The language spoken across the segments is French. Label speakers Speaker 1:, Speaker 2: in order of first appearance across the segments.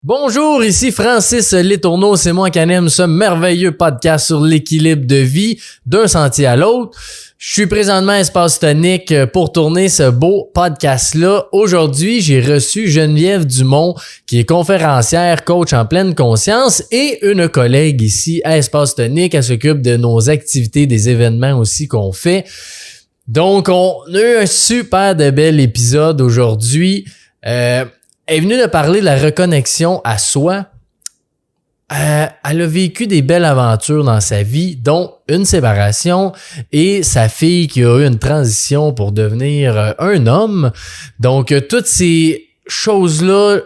Speaker 1: Bonjour, ici Francis Letourneau, c'est moi qui anime ce merveilleux podcast sur l'équilibre de vie d'un sentier à l'autre. Je suis présentement à Espace Tonique pour tourner ce beau podcast-là. Aujourd'hui, j'ai reçu Geneviève Dumont, qui est conférencière, coach en pleine conscience et une collègue ici à Espace Tonique. Elle s'occupe de nos activités, des événements aussi qu'on fait. Donc, on a eu un super de bel épisode aujourd'hui. Elle est venue de parler de la reconnexion à soi. Elle a vécu des belles aventures dans sa vie, dont une séparation et sa fille qui a eu une transition pour devenir un homme. Donc, toutes ces choses-là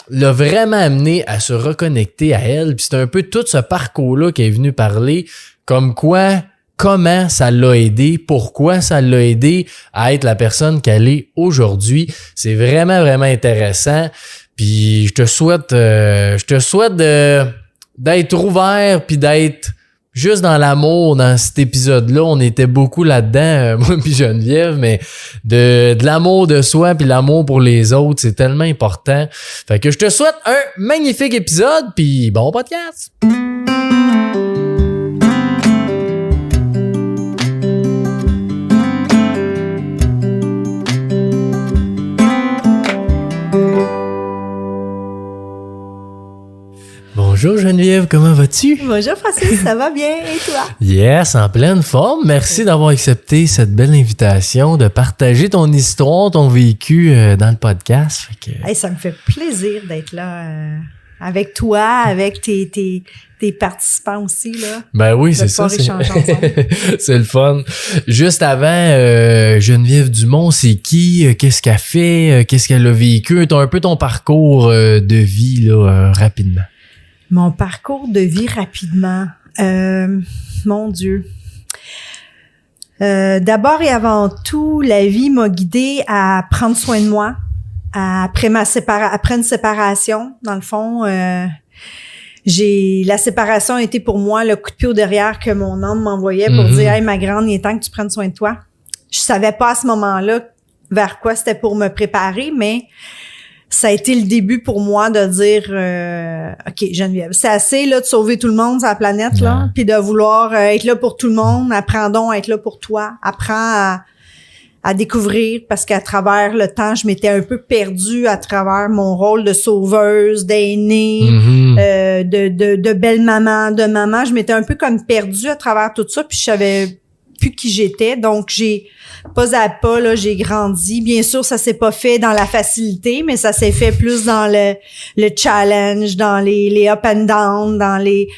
Speaker 1: l'ont vraiment amené à se reconnecter à elle. Puis c'est un peu tout ce parcours-là qu'elle est venue parler, comme quoi... Comment ça l'a aidé, pourquoi ça l'a aidé à être la personne qu'elle est aujourd'hui. C'est vraiment, vraiment intéressant. Puis je te souhaite d'être ouvert puis d'être juste dans l'amour dans cet épisode-là. On était beaucoup là-dedans, moi puis Geneviève, mais de l'amour de soi puis l'amour pour les autres, c'est tellement important. Fait que je te souhaite un magnifique épisode puis bon podcast! Bonjour Geneviève, comment vas-tu?
Speaker 2: Bonjour Francis, ça va bien et toi?
Speaker 1: Yes, en pleine forme. Merci d'avoir accepté cette belle invitation, de partager ton histoire, ton vécu dans le podcast. Fait que...
Speaker 2: Hey, ça me fait plaisir d'être là avec toi, avec tes participants aussi. Là.
Speaker 1: Ben oui, c'est ça. C'est le fun. Juste avant, Geneviève Dumont, c'est qui? Qu'est-ce qu'elle fait? Qu'est-ce qu'elle a vécu? T'as un peu ton parcours de vie là, rapidement.
Speaker 2: Mon parcours de vie rapidement. Mon Dieu. D'abord et avant tout, la vie m'a guidée à prendre soin de moi. Après une séparation, dans le fond, la séparation a été pour moi le coup de pied au derrière que mon âme m'envoyait pour dire « Hey, ma grande, il est temps que tu prennes soin de toi. » Je savais pas à ce moment-là vers quoi c'était pour me préparer, mais ça a été le début pour moi de dire OK, Geneviève, c'est assez là de sauver tout le monde sur la planète là, puis de vouloir être là pour tout le monde. Apprends donc à être là pour toi. Apprends à découvrir, parce qu'à travers le temps, je m'étais un peu perdue à travers mon rôle de sauveuse, d'aînée, de belle-maman, de maman. Je m'étais un peu comme perdue à travers tout ça, puis je savais plus qui j'étais. Donc, pas à pas, là, j'ai grandi. Bien sûr, ça s'est pas fait dans la facilité, mais ça s'est fait plus dans le challenge, dans les up and down, dans les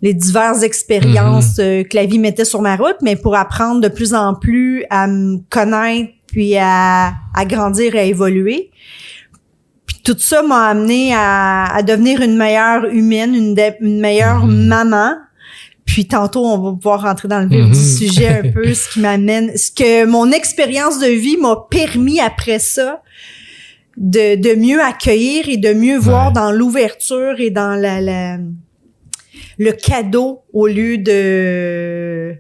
Speaker 2: diverses expériences que la vie mettait sur ma route, mais pour apprendre de plus en plus à me connaître, puis à grandir et à évoluer. Puis tout ça m'a amené à devenir une meilleure humaine, une meilleure maman. Puis tantôt, on va pouvoir rentrer dans le vif du sujet un peu, ce que mon expérience de vie m'a permis après ça de mieux accueillir et de mieux voir dans l'ouverture et dans le cadeau au lieu de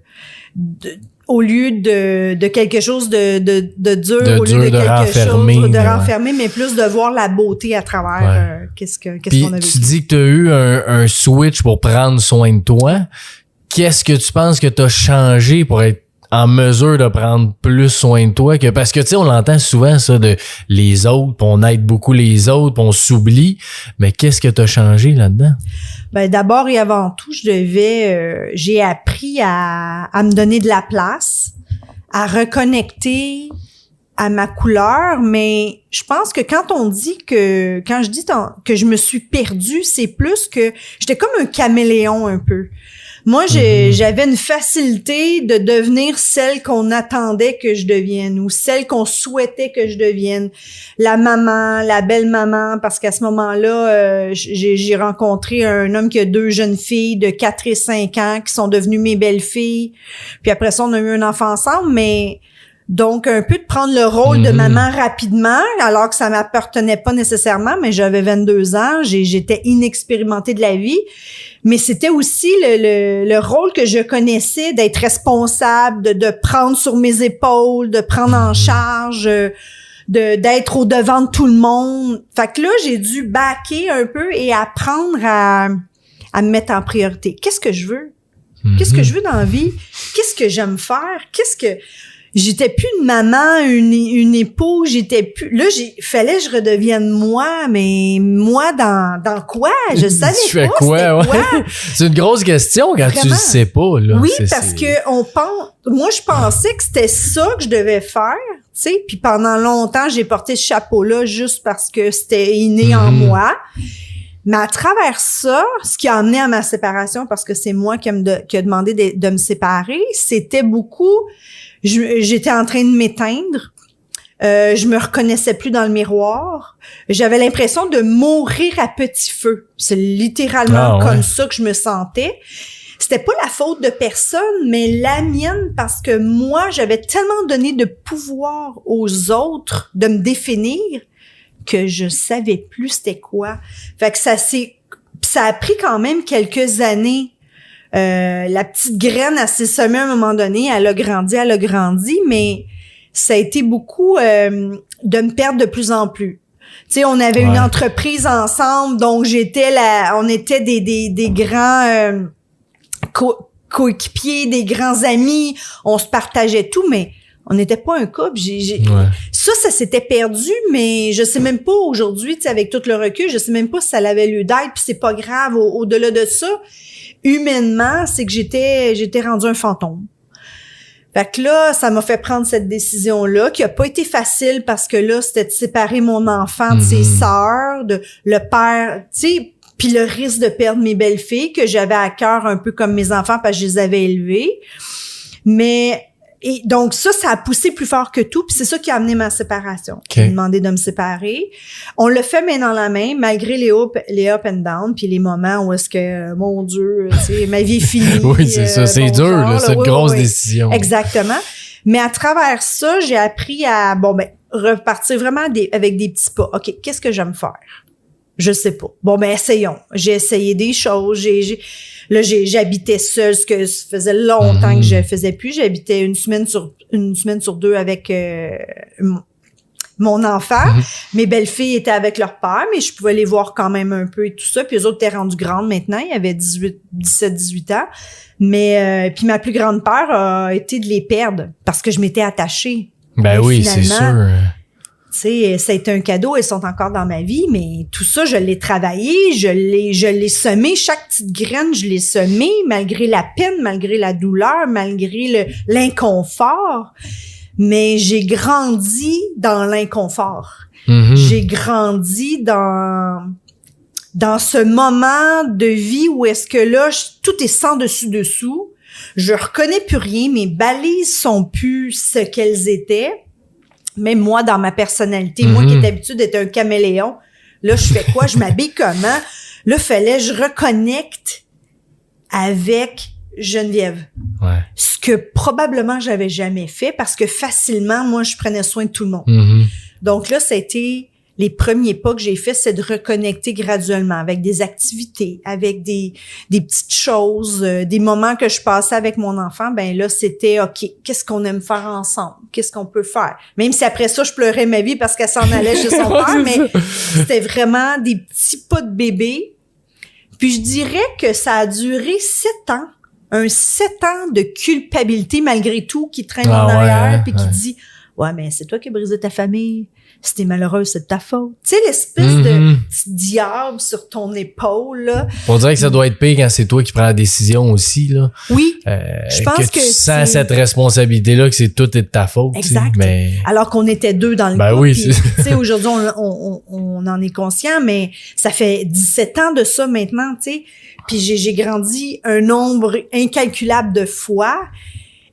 Speaker 2: quelque chose de dur, au lieu de quelque chose de renfermé, mais plus de voir la beauté à travers qu'est-ce qu'on a vécu.
Speaker 1: Tu dis que tu as eu un switch pour prendre soin de toi. Qu'est-ce que tu penses que tu as changé pour être en mesure de prendre plus soin de toi? Parce que tu sais, on l'entend souvent ça de les autres, puis on aide beaucoup les autres, puis on s'oublie. Mais qu'est-ce que tu as changé là-dedans?
Speaker 2: Ben d'abord et avant tout, j'ai appris à me donner de la place, à reconnecter à ma couleur, mais je pense que quand je dis que je me suis perdue, c'est plus que j'étais comme un caméléon un peu. Moi, j'avais une facilité de devenir celle qu'on attendait que je devienne ou celle qu'on souhaitait que je devienne. La maman, la belle-maman, parce qu'à ce moment-là, j'ai rencontré un homme qui a 2 jeunes filles de 4 et 5 ans qui sont devenues mes belles-filles. Puis après ça, on a eu un enfant ensemble, mais... Donc, un peu de prendre le rôle de maman rapidement, alors que ça m'appartenait pas nécessairement, mais j'avais 22 ans, j'étais inexpérimentée de la vie. Mais c'était aussi le rôle que je connaissais d'être responsable, de prendre sur mes épaules, de prendre en charge, d'être au devant de tout le monde. Fait que là, j'ai dû backer un peu et apprendre à me mettre en priorité. Qu'est-ce que je veux? Qu'est-ce que je veux dans la vie? Qu'est-ce que j'aime faire? J'étais plus une maman, une épouse, j'étais plus, là, fallait que je redevienne moi, mais moi dans quoi? Je savais
Speaker 1: tu fais
Speaker 2: pas,
Speaker 1: quoi, ouais.
Speaker 2: quoi.
Speaker 1: C'est une grosse question quand
Speaker 2: Vraiment.
Speaker 1: tu le sais pas, là.
Speaker 2: Oui, parce que moi, je pensais que c'était ça que je devais faire, tu sais, puis pendant longtemps, j'ai porté ce chapeau-là juste parce que c'était inné en moi. Mais à travers ça, ce qui a amené à ma séparation, parce que c'est moi qui a demandé de me séparer, c'était beaucoup... J'étais en train de m'éteindre. Je me reconnaissais plus dans le miroir. J'avais l'impression de mourir à petit feu. C'est littéralement comme ça que je me sentais. C'était pas la faute de personne, mais la mienne, parce que moi, j'avais tellement donné de pouvoir aux autres de me définir que je savais plus c'était quoi. Fait que ça a pris quand même quelques années. La petite graine, elle s'est semée à un moment donné, elle a grandi, mais ça a été beaucoup de me perdre de plus en plus. Tu sais, on avait une entreprise ensemble, donc on était des grands coéquipiers, des grands amis, on se partageait tout, mais on n'était pas un couple. Ça s'était perdu, mais je sais même pas aujourd'hui, tu sais, avec tout le recul, je sais même pas si ça avait lieu d'être, puis c'est pas grave. Au-delà de ça, humainement, c'est que j'étais rendue un fantôme. Fait que là, ça m'a fait prendre cette décision-là, qui a pas été facile parce que là, c'était de séparer mon enfant de ses sœurs, de le père, tu sais, puis le risque de perdre mes belles-filles que j'avais à cœur un peu comme mes enfants parce que je les avais élevées. Et donc ça a poussé plus fort que tout, puis c'est ça qui a amené ma séparation. J'ai demandé de me séparer. On le fait main dans la main, malgré les up and down, puis les moments où est-ce que, mon Dieu, tu sais, ma vie est finie.
Speaker 1: Oui, c'est ça, c'est dur, là, c'est une grosse décision.
Speaker 2: Exactement. Mais à travers ça, j'ai appris à, repartir vraiment avec des petits pas. OK, qu'est-ce que j'aime faire? Je sais pas. Essayons. J'ai essayé des choses, j'habitais seule, ce que ça faisait longtemps que je faisais plus. J'habitais une semaine sur deux avec mon enfant. Mes belles-filles étaient avec leur père, mais je pouvais les voir quand même un peu et tout ça. Puis eux autres étaient rendus grandes maintenant. Ils avaient 17-18 ans. Mais puis ma plus grande peur a été de les perdre parce que je m'étais attachée.
Speaker 1: Ben oui, c'est sûr.
Speaker 2: Tu sais, ça a été un cadeau, elles sont encore dans ma vie, mais tout ça, je l'ai travaillé, je l'ai semé, chaque petite graine, je l'ai semé, malgré la peine, malgré la douleur, malgré l'inconfort. Mais j'ai grandi dans l'inconfort. J'ai grandi dans ce moment de vie où est-ce que là, tout est sans dessus-dessous. Je reconnais plus rien, mes balises sont plus ce qu'elles étaient. Même moi, dans ma personnalité, moi qui étais habituée d'être un caméléon, là, je fais quoi? Je m'habille comment? Là, je reconnecte avec Geneviève.
Speaker 1: Ouais.
Speaker 2: Ce que probablement j'avais jamais fait parce que facilement, moi, je prenais soin de tout le monde. Donc là, ça a été les premiers pas que j'ai fait, c'est de reconnecter graduellement avec des activités, avec des petites choses, des moments que je passais avec mon enfant. Ben là, c'était OK, qu'est-ce qu'on aime faire ensemble? Qu'est-ce qu'on peut faire? Même si après ça, je pleurais ma vie parce qu'elle s'en allait chez son père, mais c'était vraiment des petits pas de bébé. Puis je dirais que ça a duré 7 ans. 7 ans de culpabilité malgré tout qui traîne en arrière puis qui dit « Ouais, mais c'est toi qui as brisé ta famille. Si t'es malheureuse, c'est de ta faute. » Tu sais, l'espèce de petit diable sur ton épaule, là.
Speaker 1: On dirait que ça doit être pire quand c'est toi qui prends la décision aussi, là.
Speaker 2: Oui. Je pense que
Speaker 1: tu sens cette responsabilité-là que c'est tout est de ta faute.
Speaker 2: Exact.
Speaker 1: Mais...
Speaker 2: Alors qu'on était deux dans le
Speaker 1: couple.
Speaker 2: Oui.
Speaker 1: Tu
Speaker 2: sais, aujourd'hui, on en est conscient, mais ça fait 17 ans de ça maintenant, tu sais. Puis j'ai grandi un nombre incalculable de fois.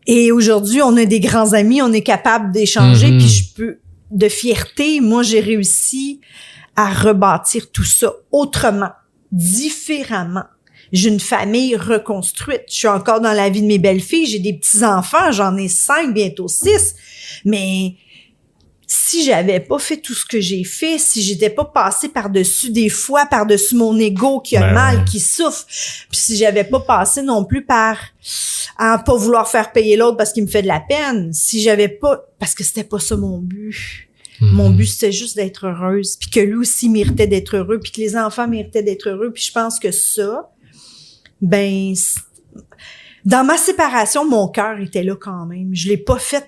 Speaker 2: Et aujourd'hui, on a des grands amis, on est capable d'échanger, puis de fierté, moi, j'ai réussi à rebâtir tout ça autrement, différemment. J'ai une famille reconstruite. Je suis encore dans la vie de mes belles-filles. J'ai des petits-enfants. J'en ai 5, bientôt 6. Mais si j'avais pas fait tout ce que j'ai fait, si j'étais pas passée par-dessus des fois, par-dessus mon ego qui a mal, qui souffre, puis si j'avais pas passé non plus par à pas vouloir faire payer l'autre parce qu'il me fait de la peine, si j'avais pas, parce que c'était pas ça mon but. Mon but, c'était juste d'être heureuse, puis que lui aussi méritait d'être heureux, puis que les enfants méritaient d'être heureux. Puis je pense que ça, ben, dans ma séparation, mon cœur était là quand même. Je l'ai pas fait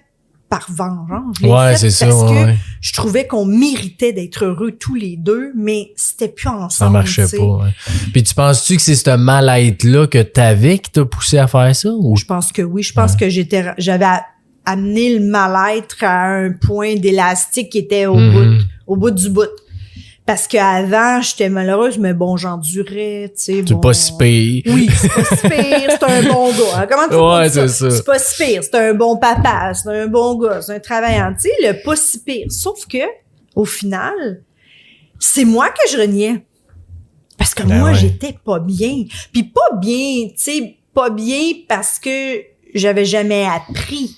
Speaker 2: par vengeance. Je l'ai fait parce que je trouvais qu'on méritait d'être heureux tous les deux, mais c'était plus ensemble.
Speaker 1: Ça marchait pas. Ouais. Puis tu penses-tu que c'est ce mal-être-là que t'avais qui t'a poussé à faire ça? Ou?
Speaker 2: Je pense que oui. Je pense que j'avais amené le mal-être à un point d'élastique qui était au bout du bout. Parce qu'avant, j'étais malheureuse, mais bon, j'endurais, tu sais.
Speaker 1: C'est pas si pire.
Speaker 2: Oui, c'est pas si pire, c'est un bon gars. Comment tu dis ça? C'est pas si pire, c'est un bon papa, c'est un bon gars, c'est un travaillant. Tu sais, le pas si pire. Sauf que, au final, c'est moi que je reniais. Parce que moi, j'étais pas bien. Puis pas bien, tu sais, pas bien parce que j'avais jamais appris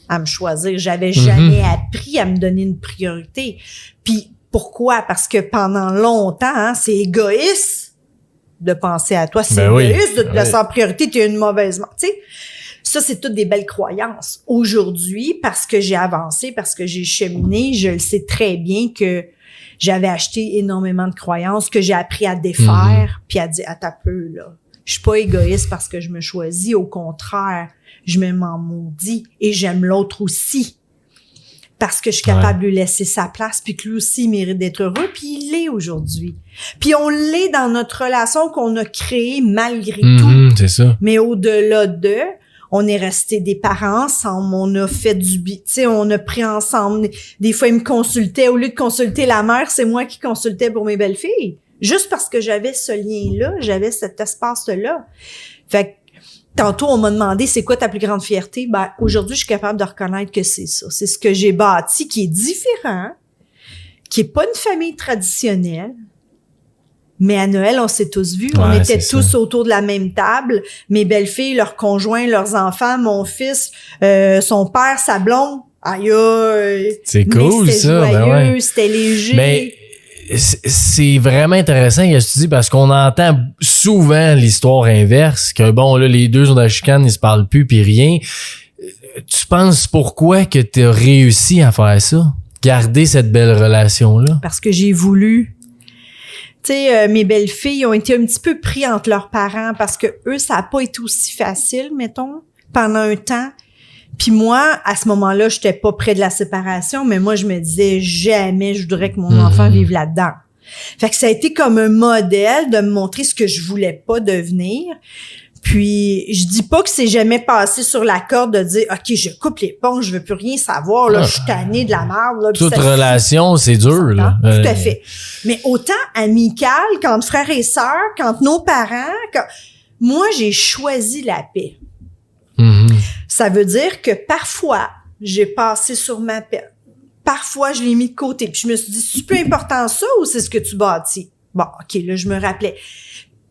Speaker 2: à me choisir. J'avais jamais appris à me donner une priorité. Puis pourquoi? Parce que pendant longtemps, hein, c'est égoïste de penser à toi. C'est égoïste de te placer en priorité. Tu es une mauvaise mère. Tu sais, ça, c'est toutes des belles croyances. Aujourd'hui, parce que j'ai avancé, parce que j'ai cheminé, je le sais très bien que j'avais acheté énormément de croyances que j'ai appris à défaire puis à dire, à ta peu, là. Je suis pas égoïste parce que je me choisis. Au contraire, je me m'en maudis et j'aime l'autre aussi. Parce que je suis capable de lui laisser sa place, puis que lui aussi il mérite d'être heureux, puis il l'est aujourd'hui. Puis on l'est dans notre relation qu'on a créée malgré tout.
Speaker 1: C'est ça.
Speaker 2: Mais au-delà on est resté des parents ensemble, on a fait tu sais, on a pris ensemble. Des fois, il me consultait, au lieu de consulter la mère, c'est moi qui consultais pour mes belles-filles. Juste parce que j'avais ce lien-là, j'avais cet espace-là. Fait que tantôt, on m'a demandé, c'est quoi ta plus grande fierté? Ben, aujourd'hui, je suis capable de reconnaître que c'est ça. C'est ce que j'ai bâti qui est différent, qui est pas une famille traditionnelle. Mais à Noël, on s'est tous vus. On était tous autour de la même table. Mes belles-filles, leurs conjoints, leurs enfants, mon fils, son père, sa blonde. Aïe,
Speaker 1: c'est cool, ça.
Speaker 2: C'était joyeux, c'était léger.
Speaker 1: Mais c'est vraiment intéressant ce que tu dis parce qu'on entend souvent l'histoire inverse, que bon, là, les deux sont dans la chicane, ils se parlent plus puis rien. Tu penses pourquoi que tu as réussi à faire ça? Garder cette belle relation-là?
Speaker 2: Parce que j'ai voulu. Tu sais, mes belles-filles ont été un petit peu pris entre leurs parents parce que eux, ça a pas été aussi facile, mettons, pendant un temps. Puis moi, à ce moment-là, j'étais pas près de la séparation, mais moi, je me disais jamais je voudrais que mon enfant vive là-dedans. Fait que ça a été comme un modèle de me montrer ce que je voulais pas devenir. Puis, je dis pas que c'est jamais passé sur la corde de dire, OK, je coupe l'éponge, je veux plus rien savoir, là, je suis tannée de la merde, là.
Speaker 1: Toute relation, c'est dur, là.
Speaker 2: Tout à fait. Mais autant amical, quand frères et sœurs, quand nos parents, moi, j'ai choisi la paix. Ça veut dire que parfois, j'ai passé sur ma peine. Parfois, je l'ai mis de côté. Puis je me suis dit, c'est plus important ça ou c'est ce que tu bâtis? Bon, OK, là, je me rappelais.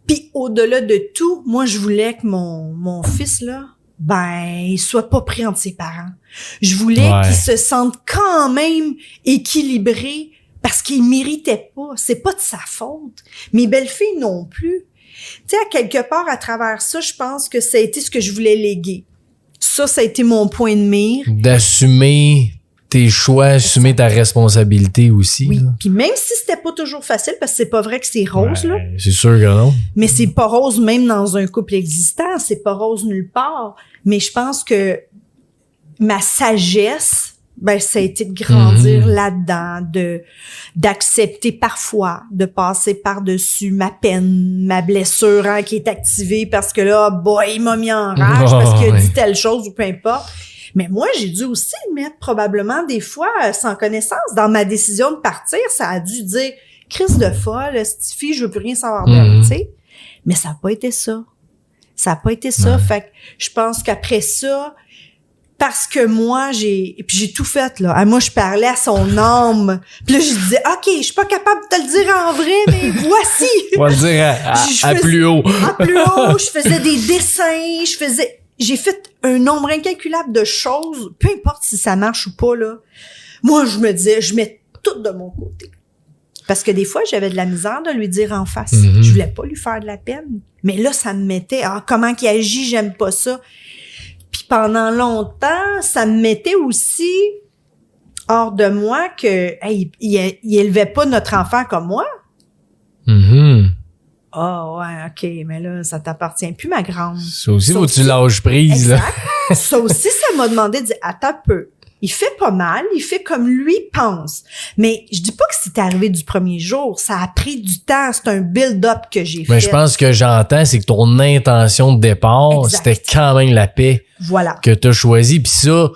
Speaker 2: Puis au-delà de tout, moi, je voulais que mon fils, là, ben, il soit pas pris entre ses parents. Je voulais qu'il se sente quand même équilibré parce qu'il méritait pas. C'est pas de sa faute. Mes belles-filles non plus. Tu sais, à quelque part, à travers ça, je pense que ça a été ce que je voulais léguer. Ça a été mon point de mire.
Speaker 1: D'assumer tes choix, assumer ta responsabilité aussi.
Speaker 2: Oui,
Speaker 1: là.
Speaker 2: Puis même si c'était pas toujours facile, parce que c'est pas vrai que c'est rose, là.
Speaker 1: C'est sûr que non.
Speaker 2: Mais c'est pas rose même dans un couple existant, c'est pas rose nulle part. Mais je pense que ma sagesse, ben, ça a été de grandir là-dedans, d'accepter parfois, de passer par-dessus ma peine, ma blessure, hein, qui est activée parce que là, boy, il m'a mis en rage parce qu'il a dit telle chose ou peu importe. Mais moi, j'ai dû aussi le mettre probablement des fois sans connaissance. Dans ma décision de partir, ça a dû dire, crise de folle, cette fille, je veux plus rien savoir d'elle, tu sais. Mais ça n'a pas été ça. Ça n'a pas été ça. Fait que je pense qu'après ça, parce que moi, j'ai tout fait, là. Moi, je parlais à son âme. Puis là, je disais, OK, je suis pas capable de te le dire en vrai, mais voici.
Speaker 1: On va le dire à plus haut.
Speaker 2: À plus haut, je faisais des dessins, j'ai fait un nombre incalculable de choses, peu importe si ça marche ou pas, là. Moi, je me disais, je mets tout de mon côté. Parce que des fois, j'avais de la misère de lui dire en face. Je voulais pas lui faire de la peine. Mais là, ça me mettait, comment qu'il agit, j'aime pas ça. Puis pendant longtemps, ça me mettait aussi hors de moi que il élevait pas notre enfant comme moi. Ah ouais, OK, mais là, ça t'appartient plus, ma grande.
Speaker 1: Ça aussi, faut que tu lâches prise,
Speaker 2: exact. Là. Ça aussi, ça m'a demandé de dire, attends un peu. Il fait pas mal, il fait comme lui pense. Mais je dis pas que c'est arrivé du premier jour. Ça a pris du temps. C'est un build-up que j'ai fait.
Speaker 1: Mais je pense que j'entends, c'est que ton intention de départ, c'était quand même la paix que t'as choisie. Puis ça,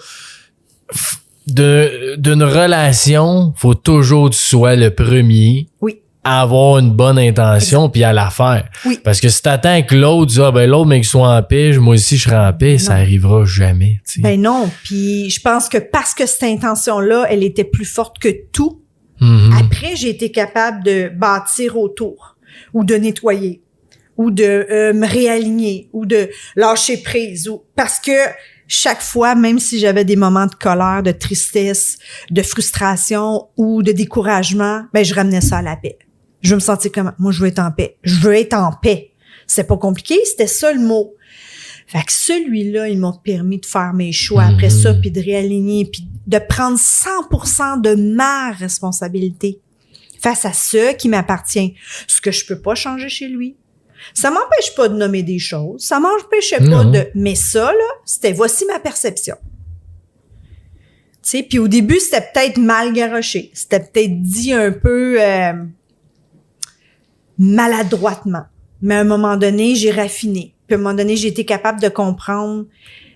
Speaker 1: d'une relation, faut toujours que tu sois le premier.
Speaker 2: Oui.
Speaker 1: À avoir une bonne intention puis à la faire.
Speaker 2: Oui.
Speaker 1: Parce que si t'attends que l'autre dise, l'autre, mais qu'il soit en paix, moi aussi, je serai en paix, ça arrivera jamais, tu sais.
Speaker 2: Ben non. Puis je pense que parce que cette intention-là, elle était plus forte que tout, après, j'ai été capable de bâtir autour ou de nettoyer ou de me réaligner ou de lâcher prise ou parce que chaque fois, même si j'avais des moments de colère, de tristesse, de frustration ou de découragement, ben je ramenais ça à la paix. Je veux me sentir comme moi, je veux être en paix. Je veux être en paix. C'est pas compliqué, c'était ça le mot. Fait que celui-là, il m'a permis de faire mes choix après ça, puis de réaligner, puis de prendre 100% de ma responsabilité face à ce qui m'appartient. Ce que je peux pas changer chez lui. Ça m'empêche pas de nommer des choses. Ça m'empêchait pas de... Mais ça, là, c'était voici ma perception. Tu sais, puis au début, c'était peut-être mal garoché. C'était peut-être dit un peu maladroitement. Mais à un moment donné, j'ai raffiné. Puis à un moment donné, j'ai été capable de comprendre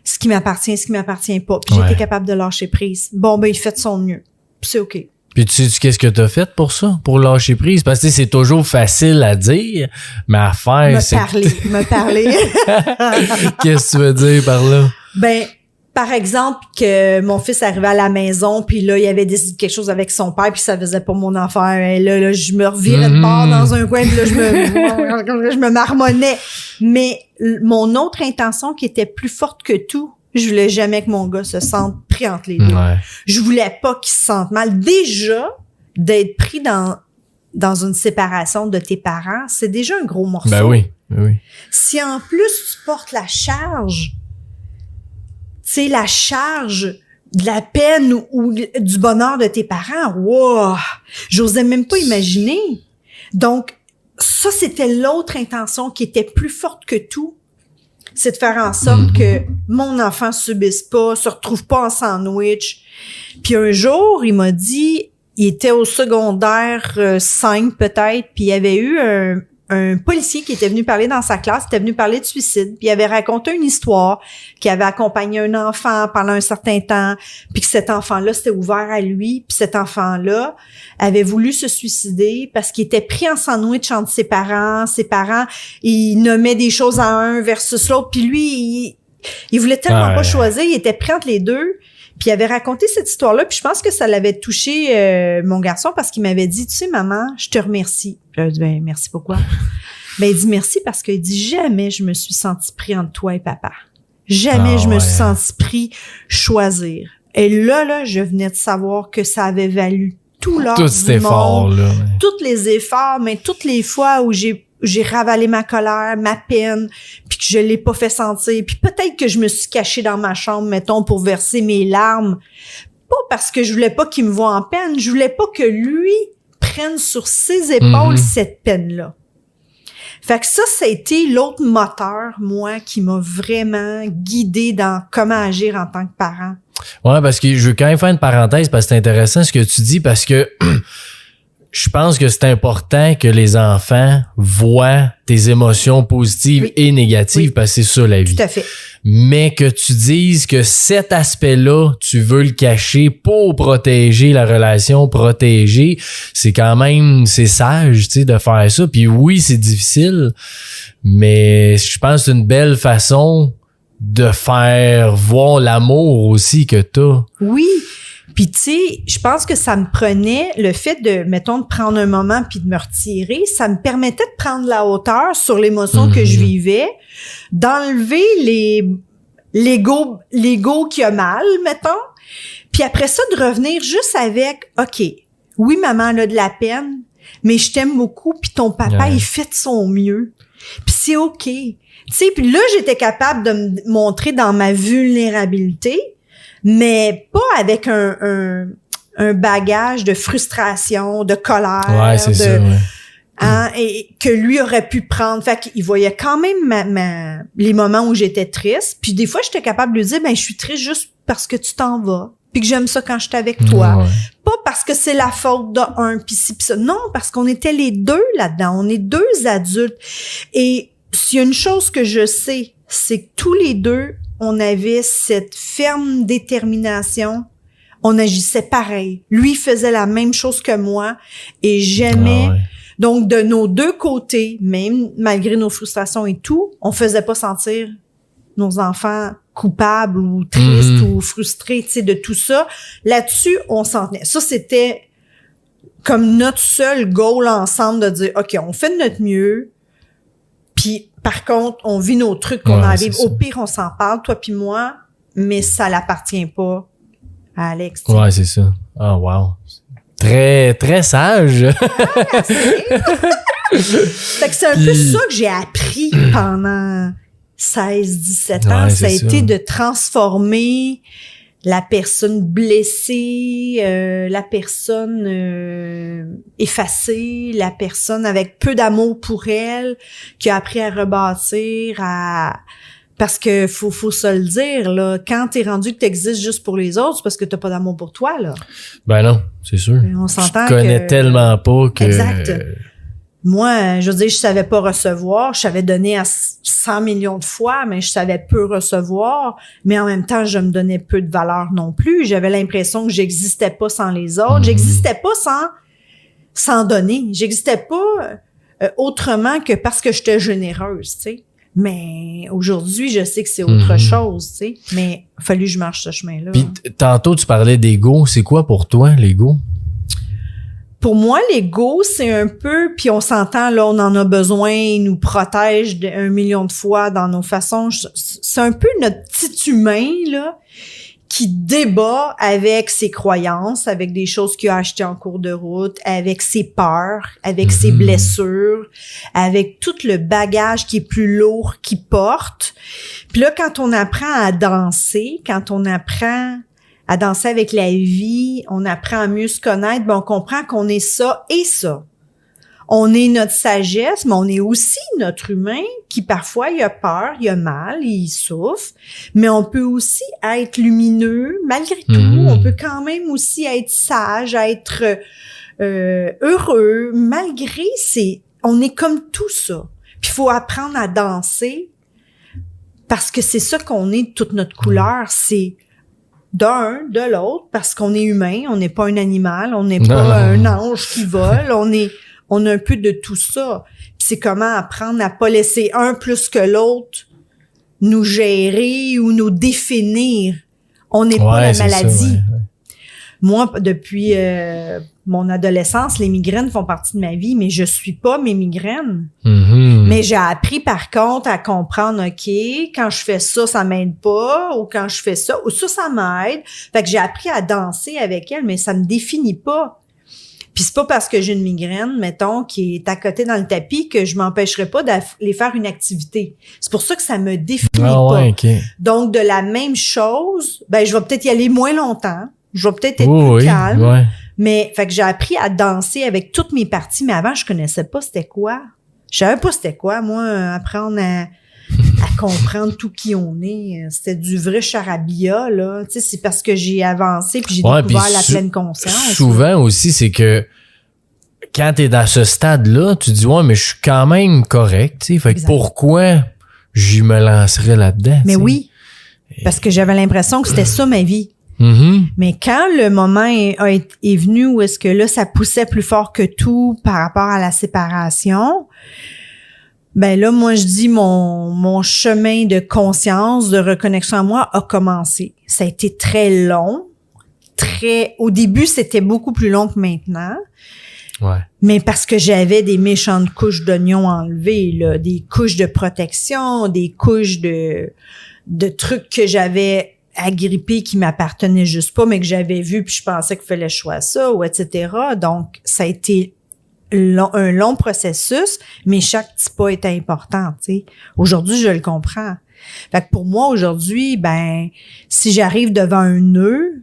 Speaker 2: ce qui m'appartient et ce qui m'appartient pas. Puis j'ai été capable de lâcher prise. Bon, ben, il fait de son mieux. Puis c'est OK.
Speaker 1: Puis tu sais qu'est-ce que t'as fait pour ça? Pour lâcher prise? Parce que c'est toujours facile à dire, mais à faire,
Speaker 2: Me parler.
Speaker 1: Qu'est-ce que tu veux dire par là?
Speaker 2: Ben, par exemple, que mon fils arrivait à la maison, puis là, il avait décidé quelque chose avec son père, puis ça faisait pas mon affaire. Et là, je me revirais de bord dans un coin, puis là, je me marmonnais. Mais mon autre intention qui était plus forte que tout, je voulais jamais que mon gars se sente pris entre les deux.
Speaker 1: Ouais.
Speaker 2: Je voulais pas qu'il se sente mal. Déjà, d'être pris dans une séparation de tes parents, c'est déjà un gros morceau.
Speaker 1: Ben oui.
Speaker 2: Si en plus tu portes la charge, tu sais, la charge de la peine ou du bonheur de tes parents, wow! J'osais même pas imaginer. Donc, ça, c'était l'autre intention qui était plus forte que tout. C'est de faire en sorte que mon enfant subisse pas, se retrouve pas en sandwich. Puis un jour, il m'a dit, il était au secondaire 5 peut-être, puis il y avait eu un policier qui était venu parler dans sa classe, était venu parler de suicide, puis il avait raconté une histoire qui avait accompagné un enfant pendant un certain temps, puis que cet enfant-là s'était ouvert à lui, puis cet enfant-là avait voulu se suicider parce qu'il était pris en sandwich entre ses parents, ils nommaient des choses à un versus l'autre, puis lui, il voulait tellement pas choisir, il était pris entre les deux. Puis il avait raconté cette histoire-là, puis je pense que ça l'avait touché mon garçon parce qu'il m'avait dit, tu sais, maman, je te remercie. Puis là, je dis, ben merci, pourquoi? Ben il dit merci parce qu'il dit, jamais je me suis senti pris entre toi et papa. Jamais je me suis senti pris choisir. Et là, je venais de savoir que ça avait valu tout l'or du
Speaker 1: cet effort-là.
Speaker 2: tous les efforts, mais toutes les fois où j'ai ravalé ma colère, ma peine, puis que je l'ai pas fait sentir. Puis peut-être que je me suis cachée dans ma chambre, mettons, pour verser mes larmes. Pas parce que je voulais pas qu'il me voie en peine, je voulais pas que lui prenne sur ses épaules cette peine-là. Fait que ça a été l'autre moteur, moi, qui m'a vraiment guidée dans comment agir en tant que parent.
Speaker 1: Ouais, parce que je veux quand même faire une parenthèse parce que c'est intéressant ce que tu dis parce que je pense que c'est important que les enfants voient tes émotions positives et négatives parce que c'est ça la vie.
Speaker 2: Tout à fait.
Speaker 1: Mais que tu dises que cet aspect-là, tu veux le cacher pour protéger la relation, c'est quand même, c'est sage, tu sais, de faire ça. Puis oui, c'est difficile, mais je pense que c'est une belle façon de faire voir l'amour aussi que t'as.
Speaker 2: Oui. Puis tu sais, je pense que ça me prenait le fait de, mettons, de prendre un moment puis de me retirer, ça me permettait de prendre la hauteur sur l'émotion que je vivais, d'enlever l'ego qui a mal, mettons, puis après ça, de revenir juste avec, OK, oui, maman, elle a de la peine, mais je t'aime beaucoup, puis ton papa, il fait de son mieux, puis c'est OK. Tu sais, puis là, j'étais capable de me montrer dans ma vulnérabilité, mais pas avec un un bagage de frustration, de colère,
Speaker 1: Ouais, c'est ça, ouais.
Speaker 2: Hein, et que lui aurait pu prendre. Fait qu'il voyait quand même les moments où j'étais triste. Puis des fois, j'étais capable de lui dire, je suis triste juste parce que tu t'en vas. Puis que j'aime ça quand je suis avec toi.
Speaker 1: Ouais.
Speaker 2: Pas parce que c'est la faute d'un, pis ci, pis ça. Non, parce qu'on était les deux là-dedans. On est deux adultes. Et s'il y a une chose que je sais, c'est que tous les deux, on avait cette ferme détermination. On agissait pareil. Lui faisait la même chose que moi. Et j'aimais... Donc, de nos deux côtés, même malgré nos frustrations et tout, on faisait pas sentir nos enfants coupables ou tristes ou frustrés, tu sais, de tout ça. Là-dessus, on s'en tenait. Ça, c'était comme notre seul goal ensemble de dire, OK, on fait de notre mieux. Puis, par contre, on vit nos trucs qu'on a à vivre. Au pire, on s'en parle, toi puis moi, mais ça l'appartient pas à Alex. T'sais.
Speaker 1: Ouais, c'est ça. Ah, wow. Très, très sage.
Speaker 2: Fait que c'est un peu ça que j'ai appris pendant 16-17 ans.
Speaker 1: Ouais,
Speaker 2: ça a
Speaker 1: ça.
Speaker 2: été de transformer la personne blessée, la personne effacée, la personne avec peu d'amour pour elle, qui a appris à rebâtir, parce que faut se le dire, là, quand t'es rendu que t'existes juste pour les autres, c'est parce que t'as pas d'amour pour toi, là.
Speaker 1: Ben non, c'est sûr.
Speaker 2: On s'entend
Speaker 1: je connais tellement pas que...
Speaker 2: Exact. Moi, je veux dire, je savais pas recevoir. Je savais donner à 100 millions de fois, mais je savais peu recevoir. Mais en même temps, je me donnais peu de valeur non plus. J'avais l'impression que j'existais pas sans les autres. J'existais pas sans donner. J'existais pas autrement que parce que j'étais généreuse, tu sais. Mais aujourd'hui, je sais que c'est autre chose, tu sais. Mais il a fallu que je marche ce chemin-là.
Speaker 1: Puis tantôt, tu parlais d'ego. C'est quoi pour toi, l'ego?
Speaker 2: Pour moi, l'ego, c'est un peu, puis on s'entend, là, on en a besoin, il nous protège 1 million de fois dans nos façons. C'est un peu notre petit humain, là, qui débat avec ses croyances, avec des choses qu'il a achetées en cours de route, avec ses peurs, avec ses blessures, avec tout le bagage qui est plus lourd qu'il porte. Puis là, quand on apprend à danser, quand on apprend à danser avec la vie, on apprend à mieux se connaître, on comprend qu'on est ça et ça. On est notre sagesse, mais on est aussi notre humain qui parfois il a peur, il a mal, il souffre, mais on peut aussi être lumineux malgré tout. On peut quand même aussi être sage, être heureux malgré on est comme tout ça. Puis il faut apprendre à danser parce que c'est ça qu'on est de toute notre couleur, c'est d'un, de l'autre, parce qu'on est humain, on n'est pas un animal, on n'est pas un ange qui vole, on a un peu de tout ça. Puis c'est comment apprendre à pas laisser un plus que l'autre nous gérer ou nous définir. On n'est pas la maladie.
Speaker 1: Ça, ouais.
Speaker 2: Moi, depuis mon adolescence, les migraines font partie de ma vie, mais je suis pas mes migraines. Mais j'ai appris, par contre, à comprendre, OK, quand je fais ça, ça m'aide pas, ou quand je fais ça, ou ça m'aide. Fait que j'ai appris à danser avec elle, mais ça me définit pas. Puis c'est pas parce que j'ai une migraine, mettons, qui est à côté dans le tapis que je m'empêcherai pas d'aller faire une activité. C'est pour ça que ça me définit pas.
Speaker 1: Okay.
Speaker 2: Donc, de la même chose, je vais peut-être y aller moins longtemps. Je vais peut-être être plus calme.
Speaker 1: Ouais.
Speaker 2: Mais, fait que j'ai appris à danser avec toutes mes parties, mais avant, je connaissais pas c'était quoi. Je savais pas c'était quoi, moi, apprendre à comprendre tout qui on est. C'était du vrai charabia, là. Tu sais, c'est parce que j'ai avancé puis j'ai découvert la pleine conscience.
Speaker 1: Souvent aussi, c'est que quand t'es dans ce stade-là, tu dis, ouais, mais je suis quand même correct, tu sais. Fait que pourquoi je me lancerais là-dedans?
Speaker 2: Mais oui. Parce que j'avais l'impression que c'était ça ma vie. Mais quand le moment est venu où est-ce que là, ça poussait plus fort que tout par rapport à la séparation, là, moi, je dis mon chemin de conscience, de reconnexion à moi a commencé. Ça a été très long. Au début, c'était beaucoup plus long que maintenant.
Speaker 1: Ouais.
Speaker 2: Mais parce que j'avais des méchantes couches d'oignons enlevées, là, des couches de protection, des couches de trucs que j'avais agrippés qui m'appartenaient juste pas, mais que j'avais vu puis je pensais qu'il fallait que je sois ça, ou etc. Donc, ça a été un long processus, mais chaque petit pas était important, tu sais. Aujourd'hui, je le comprends. Fait que pour moi, aujourd'hui, si j'arrive devant un nœud,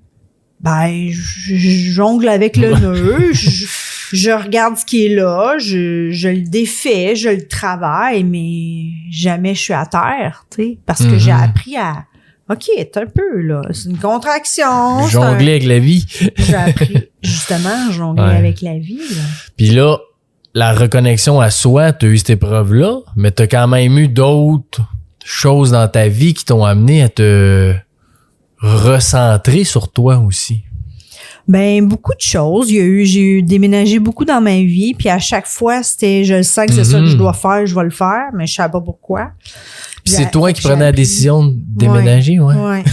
Speaker 2: Ben, je jongle avec le nœud, je regarde ce qui est là, je le défais, je le travaille, mais jamais je suis à terre, tu sais, parce que j'ai appris à... OK, t'es un peu, là. C'est une contraction.
Speaker 1: Jongler avec la vie.
Speaker 2: J'ai appris, justement, à jongler avec la vie, là.
Speaker 1: Puis là, la reconnexion à soi, t'as eu cette épreuve-là, mais t'as quand même eu d'autres choses dans ta vie qui t'ont amené à te recentrer sur toi aussi.
Speaker 2: Ben, beaucoup de choses. J'ai déménagé beaucoup dans ma vie, puis à chaque fois, je le sens que c'est ça que je dois faire, je vais le faire, mais je savais pas pourquoi.
Speaker 1: Puis c'est toi qui prenais la décision de déménager, ouais.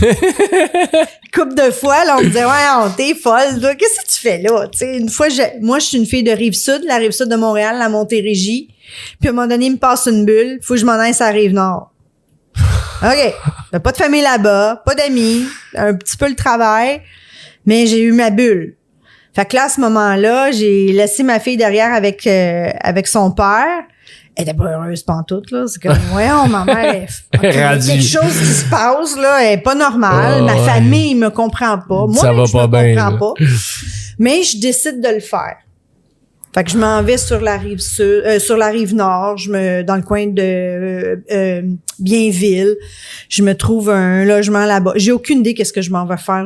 Speaker 2: Couple de fois, là, on me disait, ouais, t'es folle, là. Qu'est-ce que tu fais là? Tu sais, une fois, moi, je suis une fille de Rive-Sud, la Rive-Sud de Montréal, la Montérégie. Puis à un moment donné, il me passe une bulle. Faut que je m'en aille sur la Rive-Nord. OK. T'as pas de famille là-bas, pas d'amis, un petit peu le travail, mais j'ai eu ma bulle. Fait que là, à ce moment-là, j'ai laissé ma fille derrière avec son père. Elle était pas heureuse pantoute, là. C'est comme, voyons, ma mère, il y a quelque chose qui se passe, là. Elle est pas normale. Ma famille me comprend pas. Moi,
Speaker 1: ça va
Speaker 2: je
Speaker 1: pas
Speaker 2: me
Speaker 1: bien,
Speaker 2: comprends pas. Mais je décide de le faire. Fait que je m'en vais sur la rive sud, sur la rive nord, dans le coin de Bienville. Je me trouve un logement là-bas. J'ai aucune idée qu'est-ce que je m'en vais faire.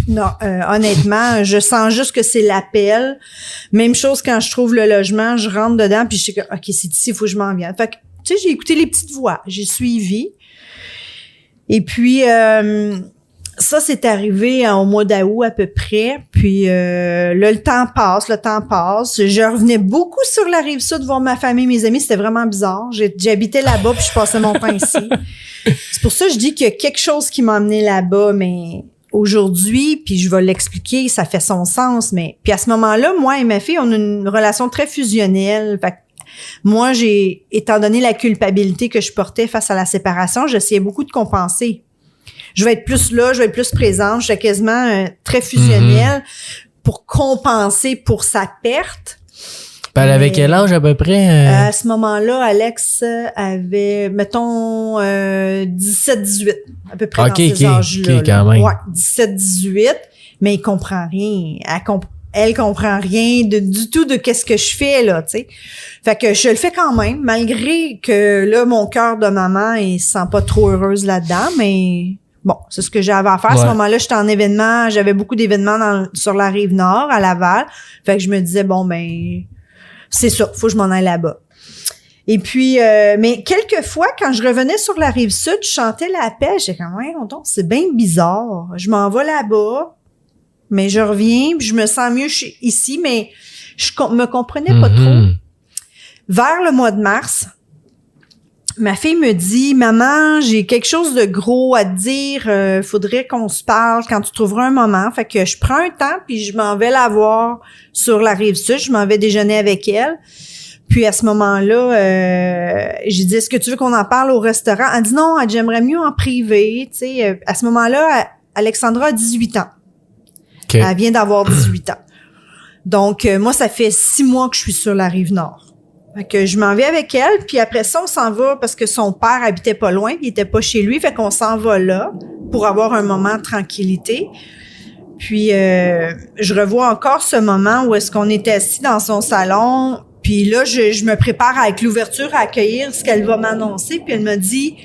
Speaker 2: Non, honnêtement, je sens juste que c'est l'appel. Même chose quand je trouve le logement, je rentre dedans puis je sais que OK, c'est ici, il faut que je m'en vienne. Fait que tu sais, j'ai écouté les petites voix, j'ai suivi. Et puis ça, c'est arrivé au mois d'août à peu près. Puis là, le temps passe. Je revenais beaucoup sur la Rive-Sud voir ma famille, mes amis. C'était vraiment bizarre. J'habitais là-bas puis je passais mon temps ici. C'est pour ça que je dis qu'il y a quelque chose qui m'a amené là-bas, mais aujourd'hui, puis je vais l'expliquer, ça fait son sens. Mais puis à ce moment-là, moi et ma fille, on a une relation très fusionnelle. Fait que moi, étant donné la culpabilité que je portais face à la séparation, j'essayais beaucoup de compenser. Je vais être plus là, je vais être plus présente. Je suis quasiment très fusionnelle pour compenser pour sa perte.
Speaker 1: Elle avait quel âge à peu près?
Speaker 2: À ce moment-là, Alex avait, mettons, 17-18, à peu près dans ces âges-là.
Speaker 1: OK, quand même.
Speaker 2: Ouais, 17-18, mais il comprend rien. Elle comprend rien du tout de qu'est-ce que je fais, là, tu sais. Fait que je le fais quand même, malgré que, là, mon cœur de maman, il se sent pas trop heureuse là-dedans, mais... Bon, c'est ce que j'avais à faire. À ce moment-là, j'étais en événement. J'avais beaucoup d'événements sur la Rive-Nord, à Laval. Fait que je me disais, bon, ben, c'est ça. Faut que je m'en aille là-bas. Et puis, mais quelquefois, quand je revenais sur la Rive-Sud, je chantais la paix. J'étais comme, ouais, c'est bien bizarre. Je m'en vais là-bas, mais je reviens, puis je me sens mieux ici, mais je me comprenais pas trop. Vers le mois de mars, ma fille me dit, maman, j'ai quelque chose de gros à te dire, faudrait qu'on se parle quand tu trouveras un moment. Fait que je prends un temps puis je m'en vais la voir sur la Rive-Sud, je m'en vais déjeuner avec elle. Puis à ce moment-là, j'ai dit, est-ce que tu veux qu'on en parle au restaurant? Elle dit non, j'aimerais mieux en privé, tu sais. À ce moment-là, Alexandra a 18 ans. Okay. Elle vient d'avoir 18 ans. Donc moi, ça fait 6 mois que je suis sur la Rive-Nord. Fait que je m'en vais avec elle, puis après ça, on s'en va parce que son père habitait pas loin, il était pas chez lui, fait qu'on s'en va là pour avoir un moment de tranquillité. Puis je revois encore ce moment où est-ce qu'on était assis dans son salon, puis là, je me prépare avec l'ouverture à accueillir ce qu'elle va m'annoncer, puis elle me dit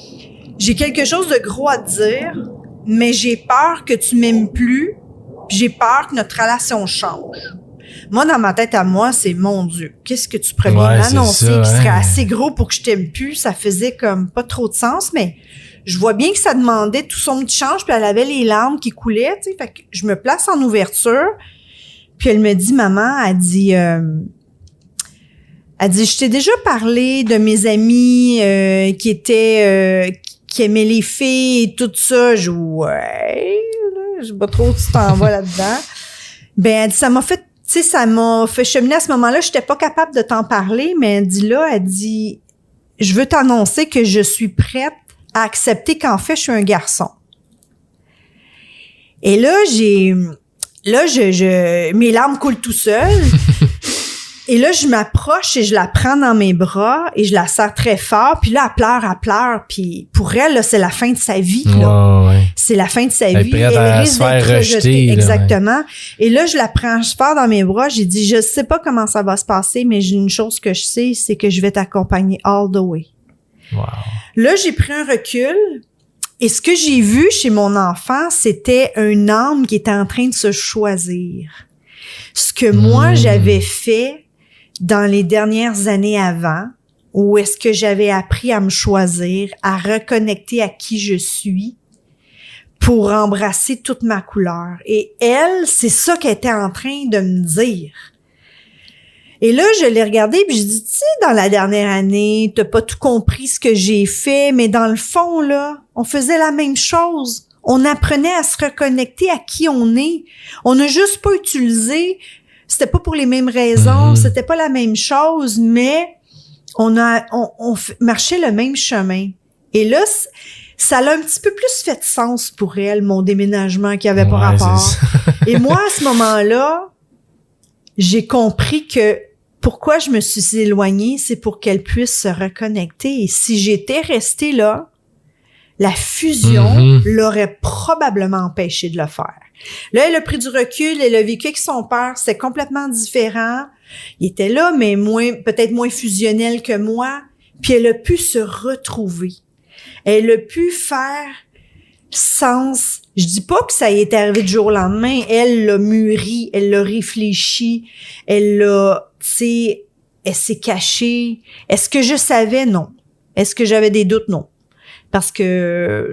Speaker 2: « J'ai quelque chose de gros à te dire, mais j'ai peur que tu m'aimes plus, puis j'ai peur que notre relation change. » Moi, dans ma tête à moi, c'est mon Dieu, qu'est-ce que tu pourrais m'annoncer qui serait assez gros pour que je t'aime plus? Ça faisait comme pas trop de sens, mais je vois bien que ça demandait tout son petit change, puis elle avait les larmes qui coulaient, tu sais. Fait que je me place en ouverture, puis elle me dit, maman, elle dit, je t'ai déjà parlé de mes amis qui aimaient les filles et tout ça. Je dis, ouais, je sais pas trop si tu t'en vas là-dedans. Ben, elle dit, ça m'a fait cheminer à ce moment-là. Je n'étais pas capable de t'en parler, mais elle dit, je veux t'annoncer que je suis prête à accepter qu'en fait, je suis un garçon. Et là, mes larmes coulent tout seules. Et là, je m'approche et je la prends dans mes bras et je la serre très fort. Puis là, elle pleure. Puis pour elle, là, c'est la fin de sa vie. Là.
Speaker 1: Ouais.
Speaker 2: C'est la fin de sa
Speaker 1: Elle
Speaker 2: vie.
Speaker 1: est prête à
Speaker 2: risque
Speaker 1: se faire
Speaker 2: d'être
Speaker 1: rejeter. Là,
Speaker 2: exactement. Ouais. Et là, je la prends fort dans mes bras. J'ai dit, je sais pas comment ça va se passer, mais j'ai une chose que je sais, c'est que je vais t'accompagner all the way.
Speaker 1: Wow.
Speaker 2: Là, j'ai pris un recul. Et ce que j'ai vu chez mon enfant, c'était un âme qui était en train de se choisir. Ce que moi, j'avais fait dans les dernières années avant, où est-ce que j'avais appris à me choisir, à reconnecter à qui je suis pour embrasser toute ma couleur. Et elle, c'est ça qu'elle était en train de me dire. Et là, je l'ai regardée puis je dis, tu sais, dans la dernière année, t'as pas tout compris ce que j'ai fait, mais dans le fond, là, on faisait la même chose. On apprenait à se reconnecter à qui on est. On n'a juste pas utilisé, c'était pas pour les mêmes raisons, c'était pas la même chose, mais on marchait le même chemin. Et là, ça a un petit peu plus fait de sens pour elle, mon déménagement qui avait pas rapport. Et moi, à ce moment-là, j'ai compris que pourquoi je me suis éloignée, c'est pour qu'elle puisse se reconnecter. Et si j'étais restée là, la fusion l'aurait probablement empêché de le faire. Là, elle a pris du recul, elle a vécu avec son père, c'était complètement différent. Il était là, mais peut-être moins fusionnel que moi. Puis elle a pu se retrouver. Elle a pu faire sens. Je dis pas que ça y est arrivé du jour au lendemain. Elle l'a mûri, elle l'a réfléchi, elle s'est cachée. Est-ce que je savais? Non. Est-ce que j'avais des doutes? Non. Parce que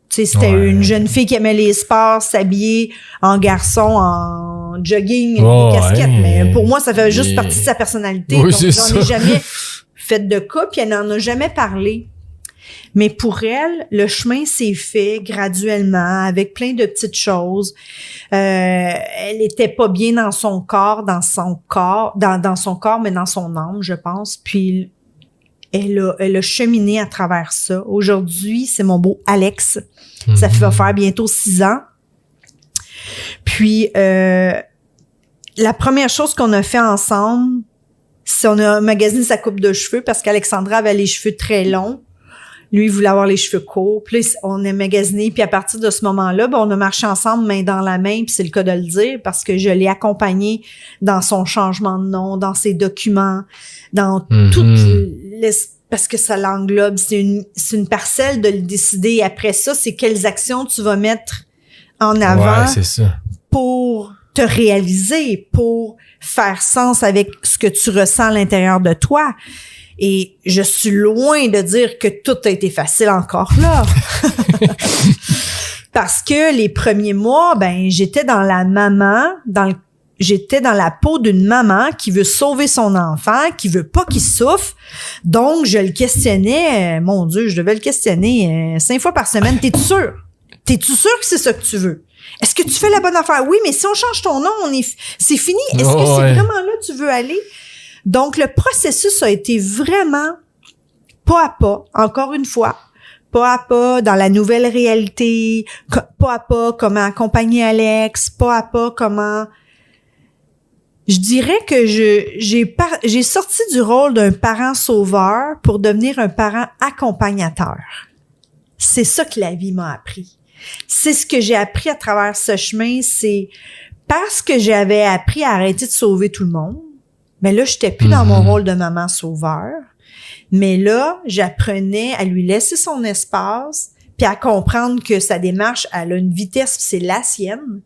Speaker 2: c'était une jeune fille qui aimait les sports, s'habiller en garçon, en jogging, des casquettes. Mais pour moi, ça fait juste partie de sa personnalité.
Speaker 1: Oui,
Speaker 2: donc, j'en ai jamais fait de cas, puis elle n'en a jamais parlé. Mais pour elle, le chemin s'est fait graduellement, avec plein de petites choses. Elle était pas bien dans son corps, dans son corps, mais dans son âme, je pense. Puis elle a cheminé à travers ça. Aujourd'hui, c'est mon beau Alex. Ça va faire bientôt 6 ans. Puis la première chose qu'on a fait ensemble, c'est on a magasiné sa coupe de cheveux parce qu'Alexandra avait les cheveux très longs. Lui, il voulait avoir les cheveux courts. Puis on a magasiné. Puis à partir de ce moment-là, on a marché ensemble main dans la main. Puis c'est le cas de le dire parce que je l'ai accompagné dans son changement de nom, dans ses documents, dans parce que ça l'englobe. C'est une parcelle de le décider. Après ça, c'est quelles actions tu vas mettre en avant pour te réaliser, pour faire sens avec ce que tu ressens à l'intérieur de toi. Et je suis loin de dire que tout a été facile encore là. Parce que les premiers mois, j'étais dans la peau d'une maman qui veut sauver son enfant, qui veut pas qu'il souffre. Donc, je le questionnais. Mon Dieu, je devais le questionner 5 fois par semaine. T'es-tu sûr? T'es-tu sûr que c'est ça que tu veux? Est-ce que tu fais la bonne affaire? Oui, mais si on change ton nom, c'est fini. Est-ce que c'est vraiment là que tu veux aller? Donc, le processus a été vraiment pas à pas, encore une fois, pas à pas dans la nouvelle réalité, pas à pas comment accompagner Alex, pas à pas comment... Je dirais que j'ai sorti du rôle d'un parent sauveur pour devenir un parent accompagnateur. C'est ça que la vie m'a appris. C'est ce que j'ai appris à travers ce chemin, c'est parce que j'avais appris à arrêter de sauver tout le monde. Mais là, j'étais plus dans mon rôle de maman sauveur. Mais là, j'apprenais à lui laisser son espace, puis à comprendre que sa démarche, elle a une vitesse, c'est la sienne,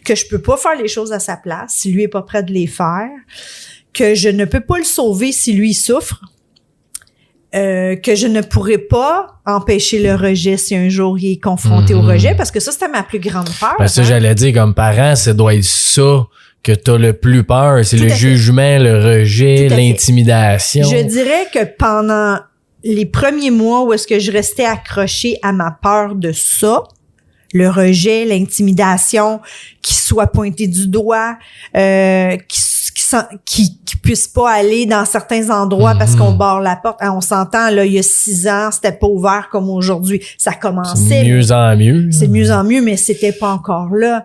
Speaker 2: que je peux pas faire les choses à sa place si lui est pas prêt de les faire, que je ne peux pas le sauver si lui souffre, que je ne pourrais pas empêcher le rejet si un jour il est confronté au rejet, parce que ça, c'était ma plus grande peur.
Speaker 1: Parce que j'allais dire, comme parent, ça doit être ça que t'as le plus peur, c'est le jugement, le rejet, l'intimidation.
Speaker 2: Je dirais que pendant les premiers mois où est-ce que je restais accrochée à ma peur de ça, le rejet, l'intimidation, qui soit pointé du doigt, qui puisse pas aller dans certains endroits parce qu'on barre la porte. On s'entend, là, il y a 6 ans, c'était pas ouvert comme aujourd'hui. Ça commençait.
Speaker 1: C'est de mieux en mieux.
Speaker 2: C'est de mieux en mieux, mais c'était pas encore là.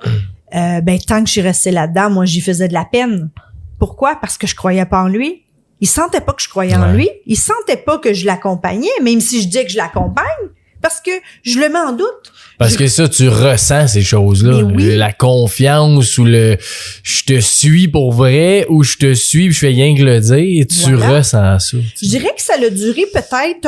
Speaker 2: Tant que je suis restée là-dedans, moi, j'y faisais de la peine. Pourquoi? Parce que je croyais pas en lui. Il sentait pas que je croyais en lui. Il sentait pas que je l'accompagnais, même si je dis que je l'accompagne, parce que je le mets en doute.
Speaker 1: Parce que ça, tu ressens ces choses-là.
Speaker 2: Oui.
Speaker 1: La confiance ou je te suis pour vrai ou je te suis puis je fais rien que le dire. Tu ressens ça.
Speaker 2: Je dirais que ça a duré peut-être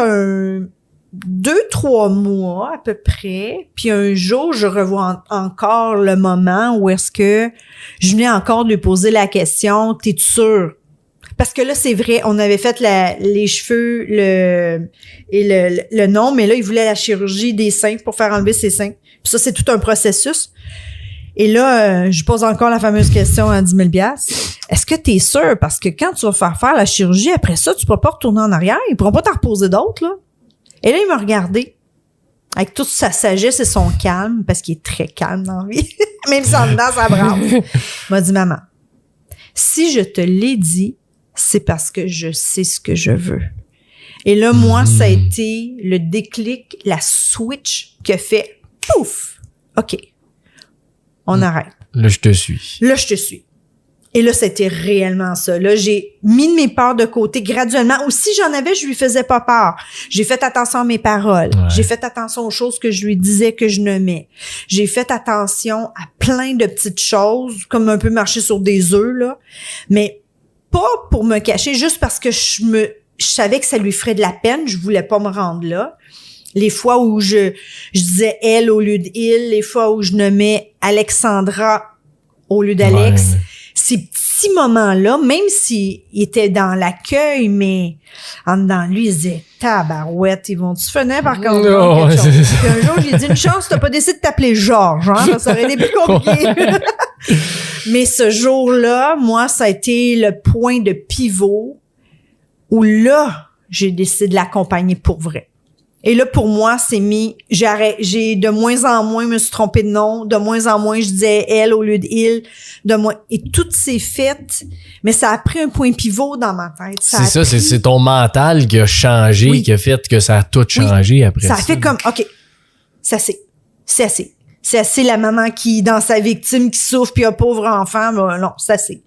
Speaker 2: 2-3 mois à peu près. Puis un jour, je revois encore le moment où est-ce que je venais encore de lui poser la question, t'es-tu sûr? Parce que là, c'est vrai, on avait fait les cheveux le nom, mais là, il voulait la chirurgie des seins pour faire enlever ses seins. Puis ça, c'est tout un processus. Et là, je pose encore la fameuse question à 10 000 $. Est-ce que tu es sûr? Parce que quand tu vas faire la chirurgie, après ça, tu pourras pas retourner en arrière. Il pourra pas t'en reposer d'autres, là. Et là, il m'a regardé avec toute sa sagesse et son calme, parce qu'il est très calme dans la vie. Même si en dedans, ça brasse. Il m'a dit, maman, si je te l'ai dit, c'est parce que je sais ce que je veux. Et là, moi, ça a été le déclic, la switch qui a fait pouf! OK. On arrête.
Speaker 1: Là, je te suis.
Speaker 2: Là, je te suis. Et là, c'était réellement ça. Là, j'ai mis mes peurs de côté graduellement. Ou si j'en avais, je lui faisais pas peur. J'ai fait attention à mes paroles. Ouais. J'ai fait attention aux choses que je lui disais que je nommais. J'ai fait attention à plein de petites choses, comme un peu marcher sur des œufs, là. Mais pas pour me cacher, juste parce que je savais que ça lui ferait de la peine. Je voulais pas me rendre là. Les fois où je disais elle au lieu de il, les fois où je nommais Alexandra au lieu d'Alex. Ouais. Ces petits moments-là, même s'il était dans l'accueil, mais en dedans lui, il disait « Tabarouette, ils vont-tu finir par comprendre quelque chose? » Puis un jour, j'ai dit « Une chance, t'as pas décidé de t'appeler Georges, hein? Ça aurait été plus compliqué. » Mais ce jour-là, moi, ça a été le point de pivot où là, j'ai décidé de l'accompagner pour vrai. Et là, pour moi, j'ai de moins en moins me suis trompée de nom, de moins en moins, je disais elle au lieu de il, et tout s'est fait, mais ça a pris un point pivot dans ma tête.
Speaker 1: C'est ton mental qui a changé, oui. Qui a fait que ça a tout changé après ça.
Speaker 2: Ça a fait comme, OK, c'est assez. C'est assez la maman qui, dans sa victime, qui souffre, puis un pauvre enfant, non, c'est assez.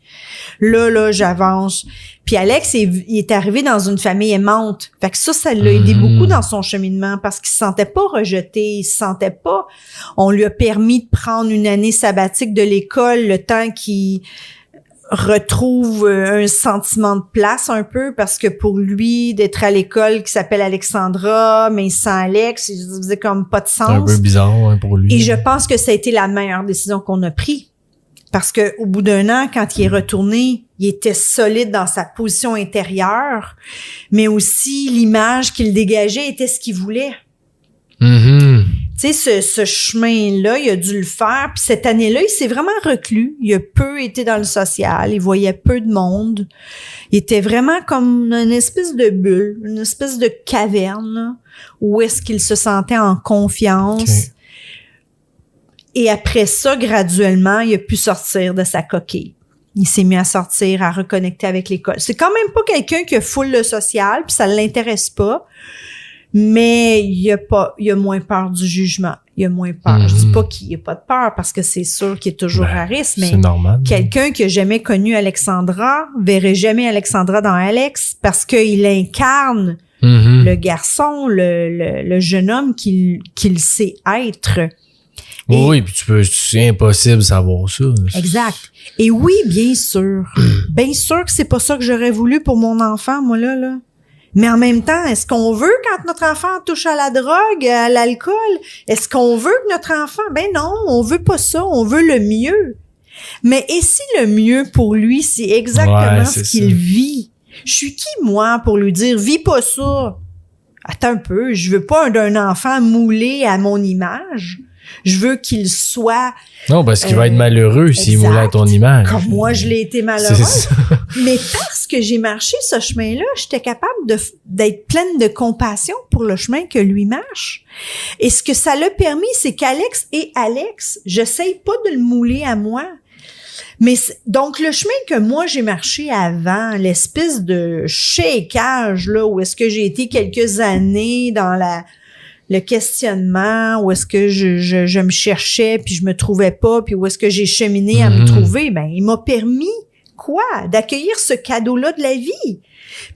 Speaker 2: Là, j'avance. Puis Alex, il est arrivé dans une famille aimante. Fait que ça l'a aidé beaucoup dans son cheminement parce qu'il se sentait pas rejeté, il se sentait pas. On lui a permis de prendre une année sabbatique de l'école, le temps qu'il retrouve un sentiment de place un peu, parce que pour lui, d'être à l'école qui s'appelle Alexandra, mais sans Alex, il faisait comme pas de sens.
Speaker 1: C'est un peu bizarre pour lui.
Speaker 2: Et je pense que ça a été la meilleure décision qu'on a prise. Parce que au bout d'un an, quand il est retourné, il était solide dans sa position intérieure, mais aussi l'image qu'il dégageait était ce qu'il voulait.
Speaker 1: Mm-hmm.
Speaker 2: Tu sais, ce chemin-là, il a dû le faire. Puis cette année-là, il s'est vraiment reclus. Il a peu été dans le social. Il voyait peu de monde. Il était vraiment comme une espèce de bulle, une espèce de caverne, là, où est-ce qu'il se sentait en confiance. Okay. Et après ça, graduellement, il a pu sortir de sa coquille. Il s'est mis à sortir, à reconnecter avec l'école. C'est quand même pas quelqu'un qui a full le social, puis ça l'intéresse pas. Mais il a moins peur du jugement. Il a moins peur. Mm-hmm. Je dis pas qu'il n'y a pas de peur parce que c'est sûr qu'il est toujours à risque, mais
Speaker 1: c'est normal.
Speaker 2: Quelqu'un qui a jamais connu Alexandra verrait jamais Alexandra dans Alex parce qu'il incarne le garçon, le jeune homme qu'il sait être.
Speaker 1: Oui, puis c'est impossible de savoir ça.
Speaker 2: Exact. Et oui, bien sûr. Bien sûr que c'est pas ça que j'aurais voulu pour mon enfant, moi, là. Mais en même temps, est-ce qu'on veut quand notre enfant touche à la drogue, à l'alcool? Est-ce qu'on veut que notre enfant? Ben non, on veut pas ça, on veut le mieux. Mais et si le mieux pour lui, c'est exactement ce qu'il vit? Je suis qui, moi, pour lui dire, vis pas ça? Attends un peu, je veux pas d'un enfant moulé à mon image. Je veux qu'il soit... Non, parce qu'il va être malheureux s'il moulait à ton image. Comme moi, je l'ai été malheureuse. Mais parce que j'ai marché ce chemin-là, j'étais capable d'être pleine de compassion pour le chemin que lui marche. Et ce que ça l'a permis, c'est qu'Alex et Alex, j'essaye pas de le mouler à moi. Mais donc, le chemin que moi, j'ai marché avant, l'espèce de shakeage, là, où est-ce que j'ai été quelques années dans le questionnement, où est-ce que je me cherchais puis je me trouvais pas, puis où est-ce que j'ai cheminé à me trouver, ben il m'a permis quoi? D'accueillir ce cadeau-là de la vie.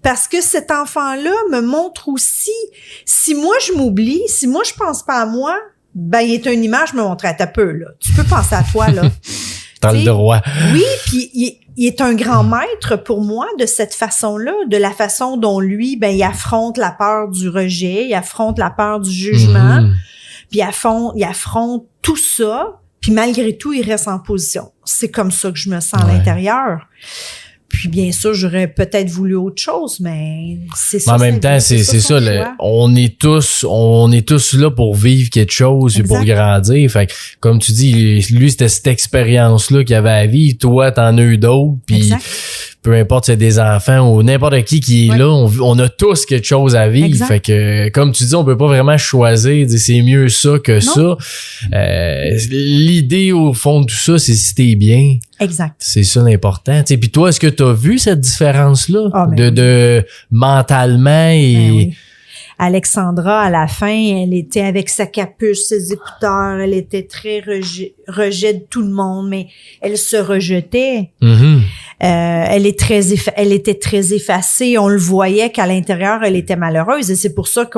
Speaker 2: Parce que cet enfant-là me montre aussi, si moi je m'oublie, si moi je pense pas à moi, ben il est une image me montrer à ta peu, là. Tu peux penser à toi, là.
Speaker 1: T'as le droit.
Speaker 2: Oui, puis il est un grand maître pour moi de cette façon-là, de la façon dont lui, ben il affronte la peur du rejet, il affronte la peur du jugement, puis il affronte tout ça, puis malgré tout, il reste en position. C'est comme ça que je me sens à l'intérieur. Puis bien sûr, j'aurais peut-être voulu autre chose, mais c'est ça.
Speaker 1: En même temps, c'est ça. On est tous là pour vivre quelque chose et pour grandir. Fait que, comme tu dis, lui, c'était cette expérience-là qu'il avait à vivre. Toi, t'en as eu d'autres. Puis peu importe si c'est des enfants ou n'importe qui est là, on a tous quelque chose à vivre. Fait que, comme tu dis, on peut pas vraiment choisir, dire c'est mieux ça que ça. L'idée au fond de tout ça, c'est si t'es bien.
Speaker 2: Exact.
Speaker 1: C'est ça l'important. Puis toi, est-ce que tu as vu cette différence-là de mentalement et...
Speaker 2: Alexandra, à la fin, elle était avec sa capuche, ses écouteurs, elle était très rejet de tout le monde, mais elle se rejetait. Elle était très effacée. On le voyait qu'à l'intérieur, elle était malheureuse. Et c'est pour ça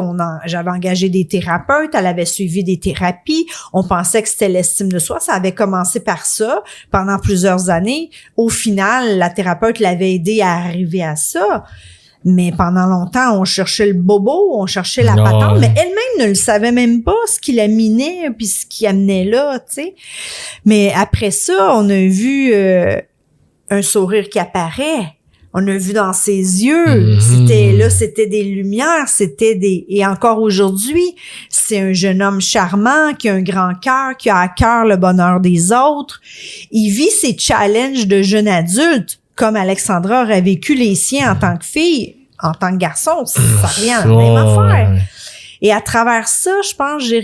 Speaker 2: j'avais engagé des thérapeutes. Elle avait suivi des thérapies. On pensait que c'était l'estime de soi. Ça avait commencé par ça pendant plusieurs années. Au final, la thérapeute l'avait aidée à arriver à ça. Mais pendant longtemps, on cherchait le bobo, on cherchait la patente, mais elle-même ne le savait même pas ce qui la minait puis ce qui amenait là, tu sais. Mais après ça, on a vu un sourire qui apparaît. On a vu dans ses yeux, c'était des lumières, et encore aujourd'hui, c'est un jeune homme charmant qui a un grand cœur, qui a à cœur le bonheur des autres. Il vit ses challenges de jeune adulte comme Alexandra aurait vécu les siens en tant que fille, en tant que garçon, ça revient à la même affaire. Et à travers ça, je pense, j'ai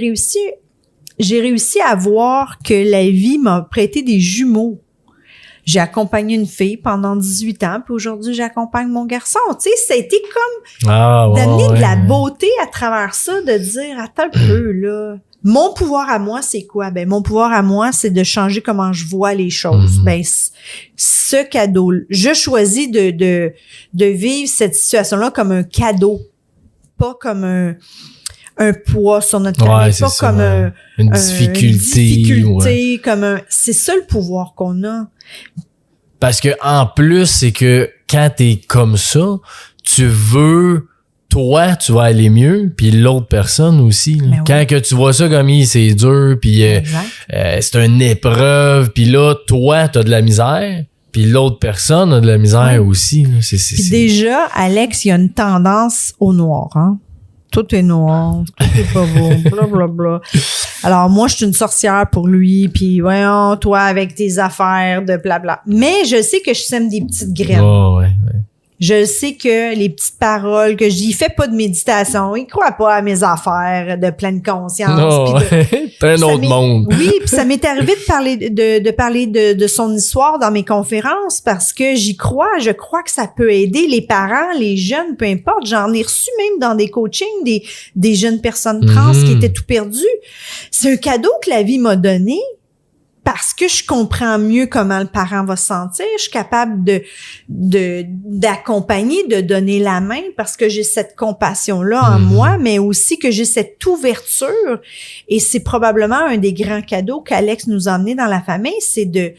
Speaker 2: réussi à voir que la vie m'a prêté des jumeaux. J'ai accompagné une fille pendant 18 ans, puis aujourd'hui, j'accompagne mon garçon. Tu sais, ça a été comme d'amener de la beauté à travers ça, de dire, attends un peu, là. Mon pouvoir à moi, c'est quoi? Ben, mon pouvoir à moi, c'est de changer comment je vois les choses. Ben, ce cadeau, je choisis de vivre cette situation-là comme un cadeau, pas comme un poids sur notre carnet, pas comme
Speaker 1: une difficulté,
Speaker 2: c'est ça le pouvoir qu'on a.
Speaker 1: Parce que en plus, c'est que quand t'es comme ça, tu veux, toi, tu vas aller mieux, puis l'autre personne aussi. Quand que tu vois ça comme c'est dur, puis c'est une épreuve, puis là, toi, t'as de la misère, puis l'autre personne a de la misère aussi.
Speaker 2: Puis déjà, Alex, il y a une tendance au noir, hein? Tout est noir, tout est pas beau, blablabla. Alors moi, je suis une sorcière pour lui, puis voyons, toi avec tes affaires de blabla. Mais je sais que je sème des petites graines. Je sais que les petites paroles que je dis, il fait pas de méditation, il croit pas à mes affaires de pleine conscience.
Speaker 1: C'est un autre monde.
Speaker 2: Oui, puis ça m'est arrivé de parler de son histoire dans mes conférences parce que j'y crois, je crois que ça peut aider les parents, les jeunes, peu importe. J'en ai reçu même dans des coachings des jeunes personnes trans qui étaient tout perdues. C'est un cadeau que la vie m'a donné. Parce que je comprends mieux comment le parent va se sentir, je suis capable d'accompagner, de donner la main parce que j'ai cette compassion-là en moi, mais aussi que j'ai cette ouverture. Et c'est probablement un des grands cadeaux qu'Alex nous a amené dans la famille, c'est de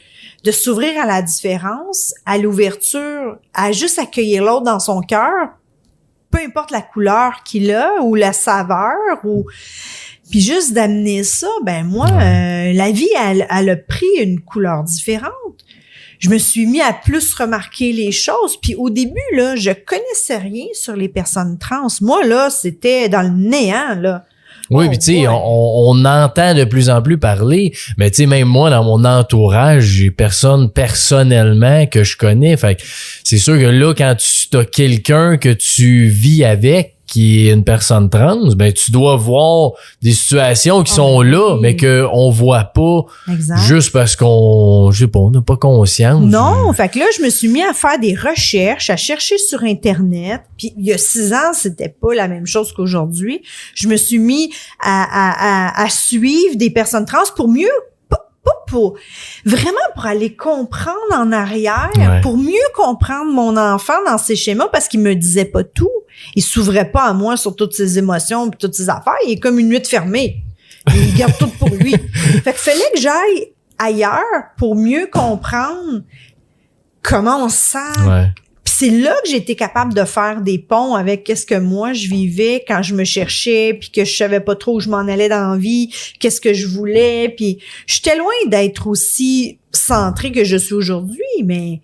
Speaker 2: s'ouvrir à la différence, à l'ouverture, à juste accueillir l'autre dans son cœur, peu importe la couleur qu'il a ou la saveur ou... Puis juste d'amener ça, ben moi, la vie, elle a pris une couleur différente. Je me suis mis à plus remarquer les choses. Puis au début, là, je connaissais rien sur les personnes trans. Moi, là, c'était dans le néant, là.
Speaker 1: Oui, puis tu sais, on entend de plus en plus parler, mais tu sais, même moi, dans mon entourage, j'ai personne personnellement que je connais. Fait que c'est sûr que là, quand tu as quelqu'un que tu vis avec, qui est une personne trans, ben tu dois voir des situations qui sont là, mais que on voit pas juste parce qu'on, je sais pas, on n'a pas conscience.
Speaker 2: Non, fait que là, je me suis mis à faire des recherches, à chercher sur Internet. Puis il y a 6 ans, c'était pas la même chose qu'aujourd'hui. Je me suis mis à suivre des personnes trans pour mieux, vraiment pour aller comprendre en arrière,
Speaker 1: Ouais.
Speaker 2: pour mieux comprendre mon enfant dans ses schémas, parce qu'il me disait pas tout. Il s'ouvrait pas à moi sur toutes ses émotions et toutes ses affaires. Il est comme une huître fermée. Il garde tout pour lui. Fait que fallait que j'aille ailleurs pour mieux comprendre comment on se sent.
Speaker 1: Ouais.
Speaker 2: Puis c'est là que j'ai été capable de faire des ponts avec qu'est-ce que moi je vivais quand je me cherchais, puis que je savais pas trop où je m'en allais dans la vie, qu'est-ce que je voulais. Puis j'étais loin d'être aussi centrée que je suis aujourd'hui, mais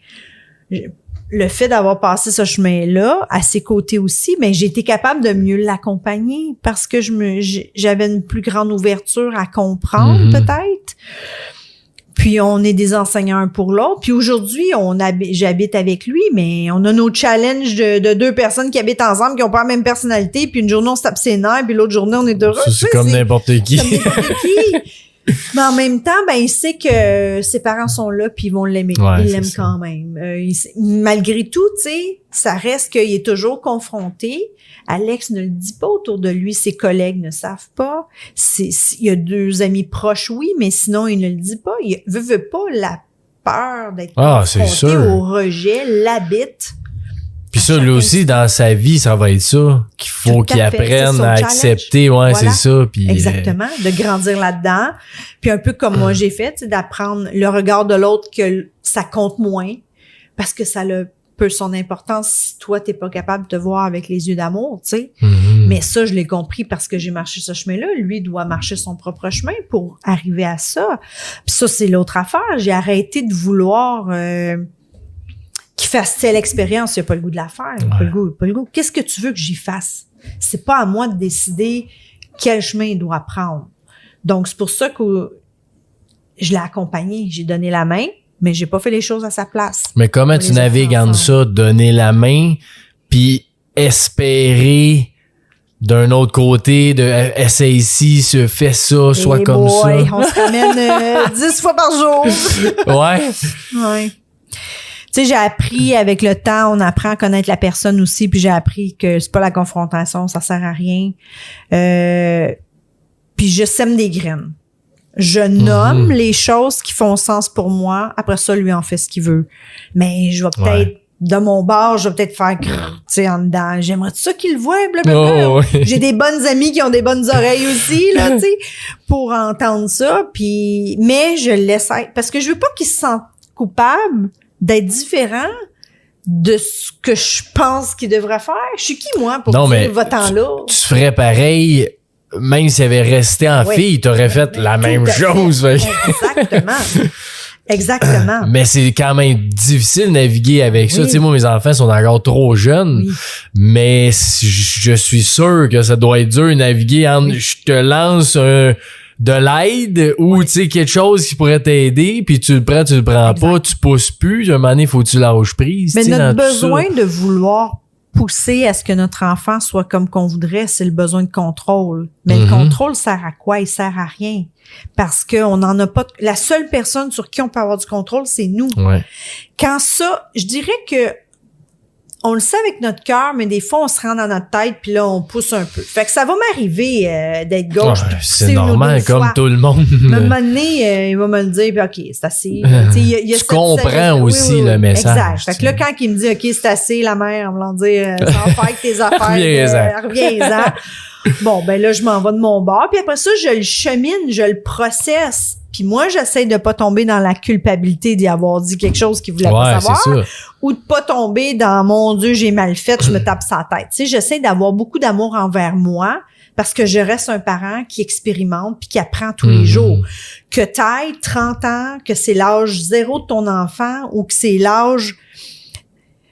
Speaker 2: le fait d'avoir passé ce chemin-là, à ses côtés aussi, mais j'ai été capable de mieux l'accompagner parce que j'avais une plus grande ouverture à comprendre, peut-être. Puis on est des enseignants un pour l'autre. Puis aujourd'hui, j'habite avec lui, mais on a nos challenges de deux personnes qui habitent ensemble, qui ont pas la même personnalité. Puis une journée, on se tape ses nerfs, puis l'autre journée, on est heureux.
Speaker 1: Ça, c'est comme n'importe qui.
Speaker 2: Comme n'importe qui. Mais en même temps, ben il sait que ses parents sont là, puis ils vont l'aimer.
Speaker 1: Ouais,
Speaker 2: Ils l'aiment
Speaker 1: c'est ça.
Speaker 2: quand même. Malgré tout, tu sais, ça reste qu'il est toujours confronté. Alex ne le dit pas autour de lui, ses collègues ne savent pas. Il y a deux amis proches, oui, mais sinon, il ne le dit pas. Il veut pas la peur d'être
Speaker 1: c'est
Speaker 2: confronté
Speaker 1: sûr.
Speaker 2: au rejet, l'habite.
Speaker 1: Puis ça, lui aussi, dans sa vie, ça va être ça. Qu'il faut
Speaker 2: Tout à
Speaker 1: qu'il
Speaker 2: fait,
Speaker 1: apprenne
Speaker 2: c'est son
Speaker 1: à
Speaker 2: challenge.
Speaker 1: accepter. Ouais,
Speaker 2: Voilà.
Speaker 1: c'est ça. Puis,
Speaker 2: Exactement, de grandir là-dedans. Puis un peu comme moi j'ai fait, tu sais, d'apprendre le regard de l'autre que ça compte moins parce que ça a peu son importance si toi t'es pas capable de te voir avec les yeux d'amour, tu sais. Mais ça, je l'ai compris parce que j'ai marché ce chemin-là. Lui doit marcher son propre chemin pour arriver à ça. Puis ça, c'est l'autre affaire. J'ai arrêté de vouloir qu'il fasse telle expérience. Il a pas le goût de la faire. Il a pas le goût, il a pas le goût. Qu'est-ce que tu veux que j'y fasse? C'est pas à moi de décider quel chemin il doit prendre. Donc, c'est pour ça que je l'ai accompagné. J'ai donné la main, mais j'ai pas fait les choses à sa place.
Speaker 1: Mais comment
Speaker 2: On
Speaker 1: tu
Speaker 2: les a
Speaker 1: navigues
Speaker 2: fait
Speaker 1: entre
Speaker 2: ensemble.
Speaker 1: ça, donner la main, puis espérer d'un autre côté, essaye ici, fais ça, sois
Speaker 2: Eh
Speaker 1: comme
Speaker 2: boy,
Speaker 1: ça.
Speaker 2: on se ramène 10 fois par jour.
Speaker 1: Ouais.
Speaker 2: Ouais. Tu sais, j'ai appris avec le temps, on apprend à connaître la personne aussi, puis j'ai appris que c'est pas la confrontation, ça sert à rien. Puis je sème des graines. Je nomme les choses qui font sens pour moi. Après ça, lui en fait ce qu'il veut. Mais je vais peut-être, de mon bord, je vais peut-être faire, tu sais, en dedans. J'aimerais ça qu'il le voie, blablabla.
Speaker 1: Oh, ouais.
Speaker 2: J'ai des bonnes amies qui ont des bonnes oreilles aussi, là, tu sais, pour entendre ça. Puis, mais je le laisse être. Parce que je veux pas qu'il se sente coupable d'être différent de ce que je pense qu'il devrait faire. Je suis qui, moi, pour
Speaker 1: Non, mais
Speaker 2: dire, va-t'en là?
Speaker 1: Tu ferais pareil, même s'il avait resté en
Speaker 2: Oui.
Speaker 1: fille, t'aurais fait la
Speaker 2: Tout
Speaker 1: même
Speaker 2: à fait.
Speaker 1: chose. Fait que-
Speaker 2: Exactement. Exactement.
Speaker 1: Mais c'est quand même difficile de naviguer avec ça.
Speaker 2: Oui.
Speaker 1: Tu sais, moi, mes enfants sont encore trop jeunes,
Speaker 2: Oui.
Speaker 1: mais je suis sûr que ça doit être dur de naviguer entre je te lance de l'aide ou tu sais quelque chose qui pourrait t'aider, puis tu le prends pas, tu pousses plus, à un moment donné, faut que tu lâches prise.
Speaker 2: Mais
Speaker 1: tu sais,
Speaker 2: notre
Speaker 1: dans tout ça.
Speaker 2: besoin de vouloir pousser à ce que notre enfant soit comme qu'on voudrait, c'est le besoin de contrôle. Mais le contrôle sert à quoi? Il sert à rien. Parce que on n'en a pas. La seule personne sur qui on peut avoir du contrôle, c'est nous.
Speaker 1: Ouais.
Speaker 2: Quand ça, je dirais que on le sait avec notre cœur, mais des fois, on se rend dans notre tête, puis là, on pousse un peu. Fait que ça va m'arriver d'être gauche.
Speaker 1: Ouais,
Speaker 2: puis de pousser
Speaker 1: c'est
Speaker 2: une ou
Speaker 1: normal,
Speaker 2: deux
Speaker 1: comme
Speaker 2: fois.
Speaker 1: tout le monde.
Speaker 2: Mais à un moment donné, il va me le dire, puis OK, c'est assez. Tu sais, il y a
Speaker 1: Tu
Speaker 2: cette
Speaker 1: comprends
Speaker 2: sagesse-
Speaker 1: aussi le message,
Speaker 2: Exact. Fait que là,
Speaker 1: tu sais.
Speaker 2: quand il me dit, OK, c'est assez, la mère, en voulant dire, sans faire avec tes affaires, reviens-en. Bon, ben là, je m'en vais de mon bord. Puis après ça, je le chemine, je le processe. Puis moi, j'essaie de pas tomber dans la culpabilité d'y avoir dit quelque chose qu'il voulait pas
Speaker 1: Ouais,
Speaker 2: savoir.
Speaker 1: c'est ça.
Speaker 2: Ou de pas tomber dans, mon Dieu, j'ai mal fait, je me tape sa tête. Tu sais, j'essaie d'avoir beaucoup d'amour envers moi parce que je reste un parent qui expérimente puis qui apprend tous les jours. Que t'ailles 30 ans, que c'est l'âge 0 de ton enfant ou que c'est l'âge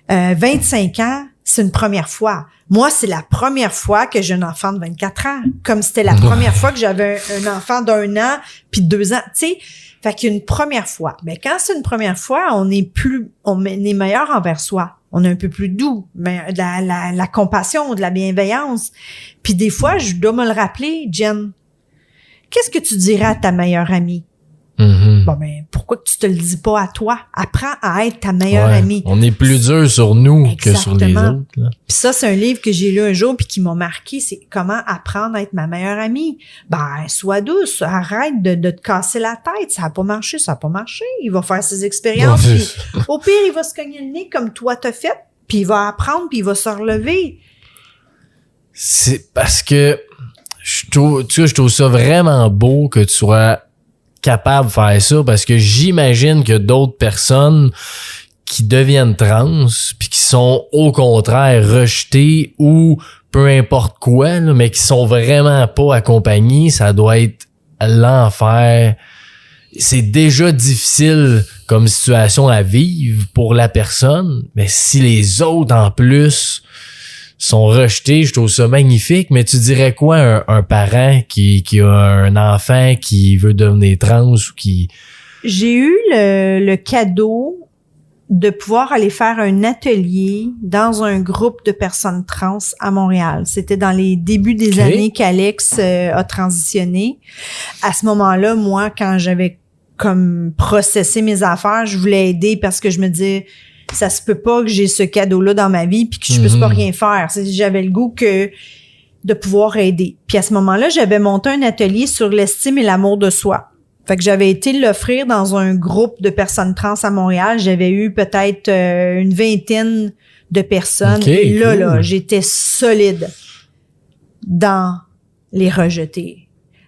Speaker 2: 25 ans, c'est une première fois. Moi, c'est la première fois que j'ai un enfant de 24 ans. Comme c'était la première fois que j'avais un enfant d'1 an puis de 2 ans. Tu sais, fait qu'il y a une première fois. Mais quand c'est une première fois, on est meilleur envers soi. On est un peu plus doux, mais de la compassion, de la bienveillance. Puis des fois, je dois me le rappeler, Jen. Qu'est-ce que tu dirais à ta meilleure amie? Bon, ben, pourquoi que tu te le dis pas à toi? Apprends à être ta meilleure amie.
Speaker 1: On est plus dur sur nous que sur les autres. Là.
Speaker 2: Puis ça, c'est un livre que j'ai lu un jour puis qui m'a marqué. C'est comment apprendre à être ma meilleure amie. Ben, sois douce. Arrête de te casser la tête. Ça a pas marché. Il va faire ses expériences. Puis, au pire, il va se cogner le nez comme toi t'as fait. Puis il va apprendre puis il va se relever.
Speaker 1: C'est parce que je trouve ça vraiment beau que tu sois capable de faire ça parce que j'imagine que d'autres personnes qui deviennent trans puis qui sont au contraire rejetées ou peu importe quoi là, mais qui sont vraiment pas accompagnées, ça doit être l'enfer. C'est déjà difficile comme situation à vivre pour la personne, mais si les autres en plus sont rejetés, je trouve ça magnifique, mais tu dirais quoi un parent qui a un enfant qui veut devenir trans ou qui...
Speaker 2: J'ai eu le cadeau de pouvoir aller faire un atelier dans un groupe de personnes trans à Montréal. C'était dans les débuts des années qu'Alex a transitionné. À ce moment-là, moi, quand j'avais comme processé mes affaires, je voulais aider parce que je me disais... ça se peut pas que j'ai ce cadeau-là dans ma vie puis que je puisse pas rien faire. J'avais le goût de pouvoir aider. Puis à ce moment-là, j'avais monté un atelier sur l'estime et l'amour de soi. Fait que j'avais été l'offrir dans un groupe de personnes trans à Montréal. J'avais eu peut-être une vingtaine de personnes. Et là, j'étais solide dans les rejetés,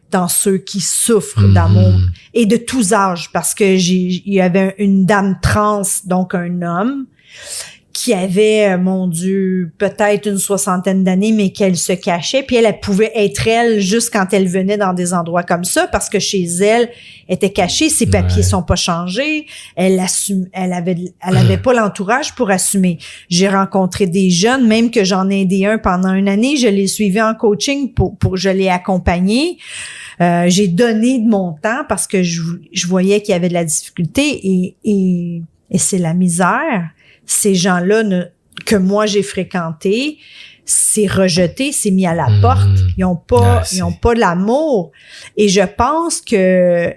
Speaker 2: dans ceux qui souffrent d'amour et de tous âges, parce que il y avait une dame trans, donc un homme, qui avait, mon Dieu, peut-être une 60aine d'années, mais qu'elle se cachait, puis elle pouvait être elle juste quand elle venait dans des endroits comme ça, parce que chez elle était cachée, ses papiers sont pas changés, elle avait pas l'entourage pour assumer. J'ai rencontré des jeunes, même que j'en ai aidé un pendant une année, je l'ai suivi en coaching pour je l'ai accompagné. J'ai donné de mon temps parce que je voyais qu'il y avait de la difficulté et c'est la misère. Ces gens-là que moi j'ai fréquentés, c'est rejeté, c'est mis à la porte. Ils ont pas de l'amour. Et je pense que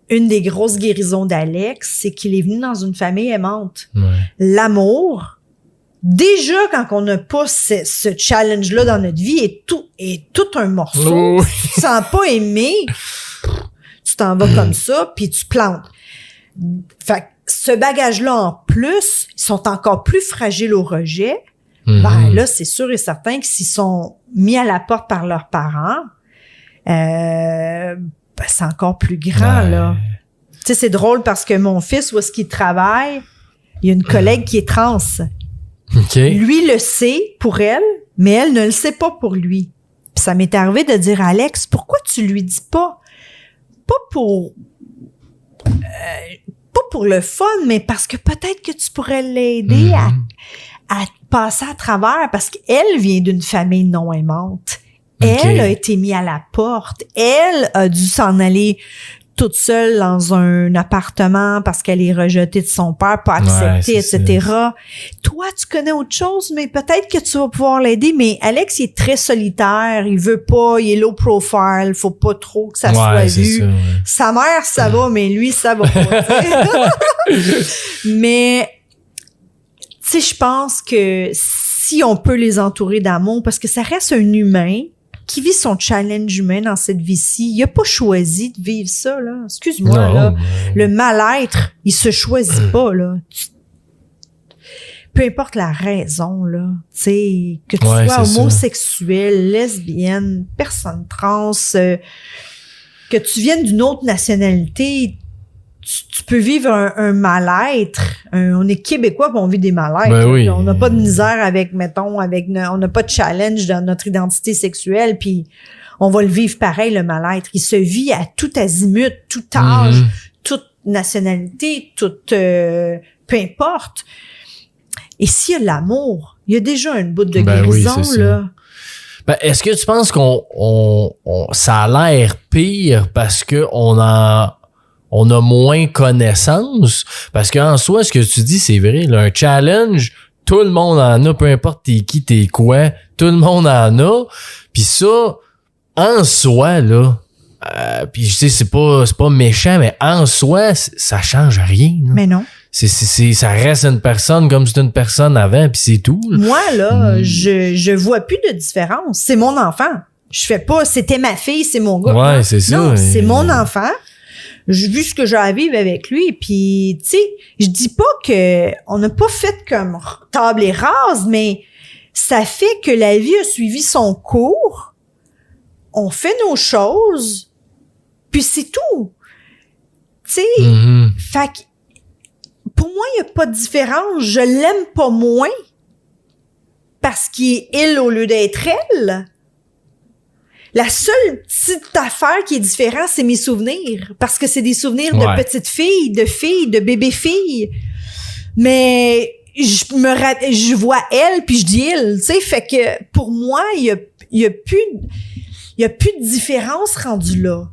Speaker 2: une des grosses guérisons d'Alex, c'est qu'il est venu dans une famille aimante. Ouais. L'amour, déjà quand on n'a pas ce challenge-là dans notre vie, est tout un morceau. Oh. Tu te sens pas aimé, tu t'en vas comme ça, puis tu plantes. Fait que ce bagage-là en plus, ils sont encore plus fragiles au rejet. Ben là, c'est sûr et certain que s'ils sont mis à la porte par leurs parents, c'est encore plus grand, là. Tu sais, c'est drôle parce que mon fils, où est-ce qu'il travaille, il y a une collègue qui est trans.
Speaker 1: Okay.
Speaker 2: Lui le sait pour elle, mais elle ne le sait pas pour lui. Puis ça m'est arrivé de dire à Alex, pourquoi tu lui dis pas? Pas pour le fun, mais parce que peut-être que tu pourrais l'aider à passer à travers, parce qu'elle vient d'une famille non aimante. Elle a été mise à la porte. Elle a dû s'en aller toute seule dans un appartement parce qu'elle est rejetée de son père, pas acceptée, etc. Ça. Toi, tu connais autre chose, mais peut-être que tu vas pouvoir l'aider. Mais Alex, il est très solitaire. Il veut pas, il est low profile. Faut pas trop que ça soit vu. Ça, sa mère, ça va, mais lui, ça va pas. Mais, tu sais, je pense que si on peut les entourer d'amour, parce que ça reste un humain qui vit son challenge humain dans cette vie-ci. Il a pas choisi de vivre ça, là. Excuse-moi, non, là. Le mal-être, il se choisit pas, là. Peu importe la raison, là. Tu sais, que tu sois homosexuel, lesbienne, personne trans, que tu viennes d'une autre nationalité, tu peux vivre un mal-être. On est Québécois pis on vit des mal-être.
Speaker 1: Ben oui.
Speaker 2: On n'a pas de misère on n'a pas de challenge dans notre identité sexuelle, puis on va le vivre pareil, le mal-être. Il se vit à tout azimut, tout âge, toute nationalité, peu importe. Et s'il y a l'amour, il y a déjà une bout de guérison, là.
Speaker 1: Ben, est-ce que tu penses ça a l'air pire parce que on a moins connaissance? Parce qu'en soi, ce que tu dis, c'est vrai. Là, un challenge, tout le monde en a, peu importe t'es qui, t'es quoi, tout le monde en a. Puis ça, en soi, là, puis je sais, c'est pas méchant, mais en soi, ça change rien. Là.
Speaker 2: Mais non.
Speaker 1: Ça reste une personne comme c'était une personne avant, puis c'est tout. Là.
Speaker 2: Moi, là, je vois plus de différence. C'est mon enfant. Je fais pas, c'était ma fille, c'est mon gars.
Speaker 1: Ouais,
Speaker 2: non,
Speaker 1: c'est ça.
Speaker 2: Non, c'est mon enfant. J'ai vu ce que j'ai à vivre avec lui, puis tu sais, je dis pas que on n'a pas fait comme table et rase, mais ça fait que la vie a suivi son cours. On fait nos choses, puis c'est tout. Tu sais, fait que pour moi, il n'y a pas de différence. Je l'aime pas moins parce qu'il est il au lieu d'être elle. La seule petite affaire qui est différente, c'est mes souvenirs. Parce que c'est des souvenirs de petite fille, de bébé fille. Mais je vois elle, puis je dis il. Tu sais, fait que pour moi, il y a plus de différence rendue là.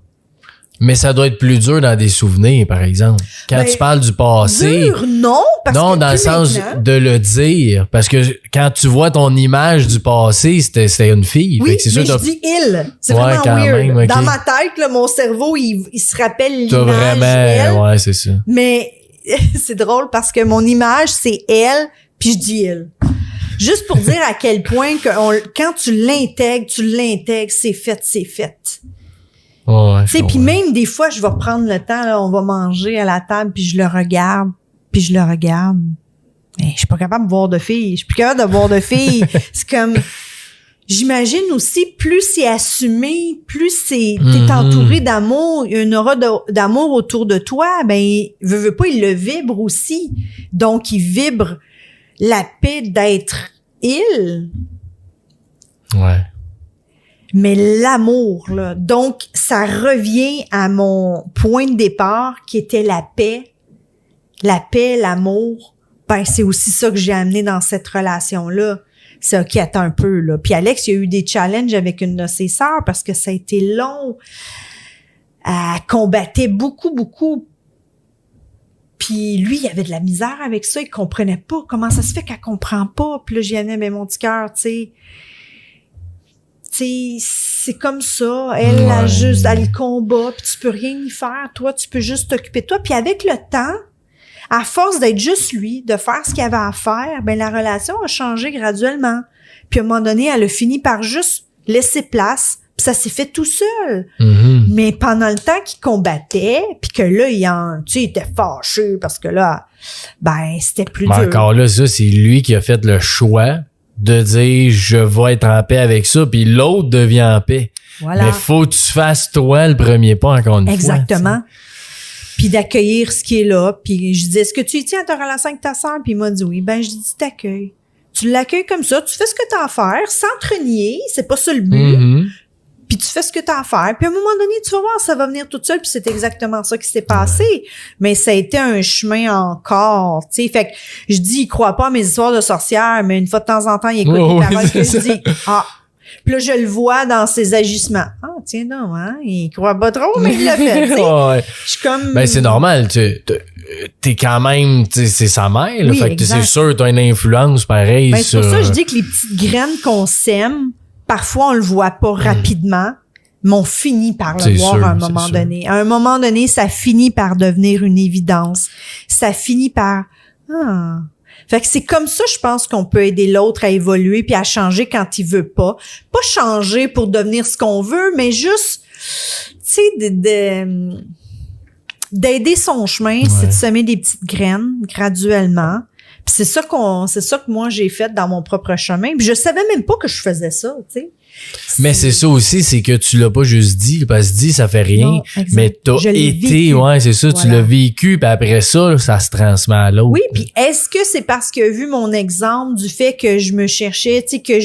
Speaker 1: Mais ça doit être plus dur dans des souvenirs, par exemple. Quand tu parles du passé.
Speaker 2: Dur, non, parce
Speaker 1: non,
Speaker 2: que
Speaker 1: dans le sens de le dire. Parce que quand tu vois ton image du passé, c'était une fille.
Speaker 2: Oui,
Speaker 1: fait que c'est
Speaker 2: mais
Speaker 1: sûr,
Speaker 2: je dis il. C'est vraiment
Speaker 1: quand
Speaker 2: weird.
Speaker 1: même, okay.
Speaker 2: Dans ma tête, là, mon cerveau, il se rappelle l'image.
Speaker 1: T'as vraiment,
Speaker 2: elle,
Speaker 1: ouais, c'est ça.
Speaker 2: Mais c'est drôle parce que mon image, c'est elle, puis je dis il. Juste pour dire à quel point que quand tu l'intègres, c'est fait.
Speaker 1: Ouais,
Speaker 2: tu sais, puis même des fois, je vais prendre le temps, là, on va manger à la table, puis je le regarde. Mais je suis pas capable de voir de filles. Je suis plus capable de voir de filles. C'est comme, j'imagine aussi, plus c'est assumé, plus t'es entouré d'amour, il y a une aura d'amour autour de toi, ben, veut pas, il le vibre aussi. Donc, il vibre la paix d'être il.
Speaker 1: Ouais.
Speaker 2: Mais l'amour, là. Donc, ça revient à mon point de départ qui était la paix. La paix, l'amour. Ben, c'est aussi ça que j'ai amené dans cette relation-là. C'est OK, attends un peu, là. Puis Alex, il y a eu des challenges avec une de ses sœurs parce que ça a été long. Elle combattait beaucoup. Puis lui, il avait de la misère avec ça. Il comprenait pas. Comment ça se fait qu'elle comprend pas? Puis là, j'y allais, mais mon petit cœur, tu sais, c'est comme ça. Elle a juste, elle le combat, puis tu peux rien y faire. Toi, tu peux juste t'occuper de toi. Puis avec le temps, à force d'être juste lui, de faire ce qu'il avait à faire, ben la relation a changé graduellement. Puis à un moment donné, elle a fini par juste laisser place. Puis ça s'est fait tout seul. Mais pendant le temps qu'il combattait, puis que là, il était fâché parce que là, ben c'était plus dur.
Speaker 1: Encore là, ça, c'est lui qui a fait le choix de dire je vais être en paix avec ça, puis l'autre devient en paix.
Speaker 2: Voilà.
Speaker 1: Mais faut que tu fasses toi le premier pas encore une fois.
Speaker 2: Exactement. Puis d'accueillir ce qui est là. Puis je dis, est-ce que tu y tiens à ta relation avec ta sœur? Puis il m'a dit oui. Ben je dis, t'accueilles. Tu l'accueilles comme ça, tu fais ce que t'as à faire, sans te renier, c'est pas ça le but. Puis tu fais ce que t'as à faire. Puis à un moment donné, tu vas voir, ça va venir tout seul. Puis c'est exactement ça qui s'est passé. Mais ça a été un chemin encore, tu sais. Fait que je dis, il croit pas à mes histoires de sorcières, mais une fois de temps en temps, il écoute les paroles que je dis. Ah! Puis là, je le vois dans ses agissements. Ah, tiens donc, hein? Il croit pas trop, mais il l'a fait, tu sais. Je suis comme...
Speaker 1: Ben, c'est normal. T'es quand même... c'est sa mère, là.
Speaker 2: Oui,
Speaker 1: fait que
Speaker 2: exact.
Speaker 1: c'est sûr, t'as une influence pareille
Speaker 2: Ben, c'est
Speaker 1: sur...
Speaker 2: pour ça que je dis que les petites graines qu'on sème, parfois, on le voit pas rapidement, mais on finit par le voir
Speaker 1: sûr,
Speaker 2: à un moment
Speaker 1: sûr.
Speaker 2: donné. À un moment donné, ça finit par devenir une évidence. Ça finit par... Ah. Fait que c'est comme ça, je pense, qu'on peut aider l'autre à évoluer puis à changer quand il veut pas. Pas changer pour devenir ce qu'on veut, mais juste, tu sais, d'aider son chemin, c'est de semer des petites graines graduellement. Puis c'est ça que moi j'ai fait dans mon propre chemin. Puis je savais même pas que je faisais ça, tu sais.
Speaker 1: Mais c'est ça aussi, c'est que tu l'as pas juste dit, parce que dit, ça fait rien,
Speaker 2: Non,
Speaker 1: mais t'as
Speaker 2: je l'ai
Speaker 1: été,
Speaker 2: vécu.
Speaker 1: c'est ça, tu
Speaker 2: Voilà.
Speaker 1: l'as vécu, puis après ça, ça se transmet à l'autre.
Speaker 2: Oui, puis est-ce que c'est parce que vu mon exemple du fait que je me cherchais, tu sais, que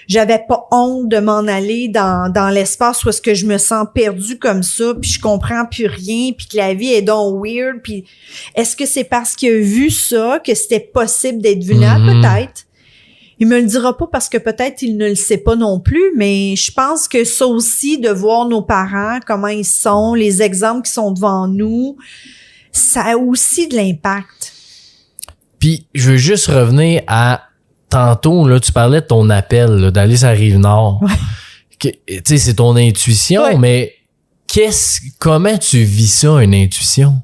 Speaker 2: j'avais pas honte de m'en aller dans l'espace où est-ce que je me sens perdue comme ça, puis je comprends plus rien, puis que la vie est donc weird, puis est-ce que c'est parce qu'il a vu ça que c'était possible d'être vulnérable? Peut-être. Il me le dira pas parce que peut-être il ne le sait pas non plus, mais je pense que ça aussi, de voir nos parents, comment ils sont, les exemples qui sont devant nous, ça a aussi de l'impact.
Speaker 1: Puis, je veux juste revenir à tantôt, là, tu parlais de ton appel, là, d'aller sur la Rive-Nord. Tu sais, c'est ton intuition, mais comment tu vis ça, une intuition?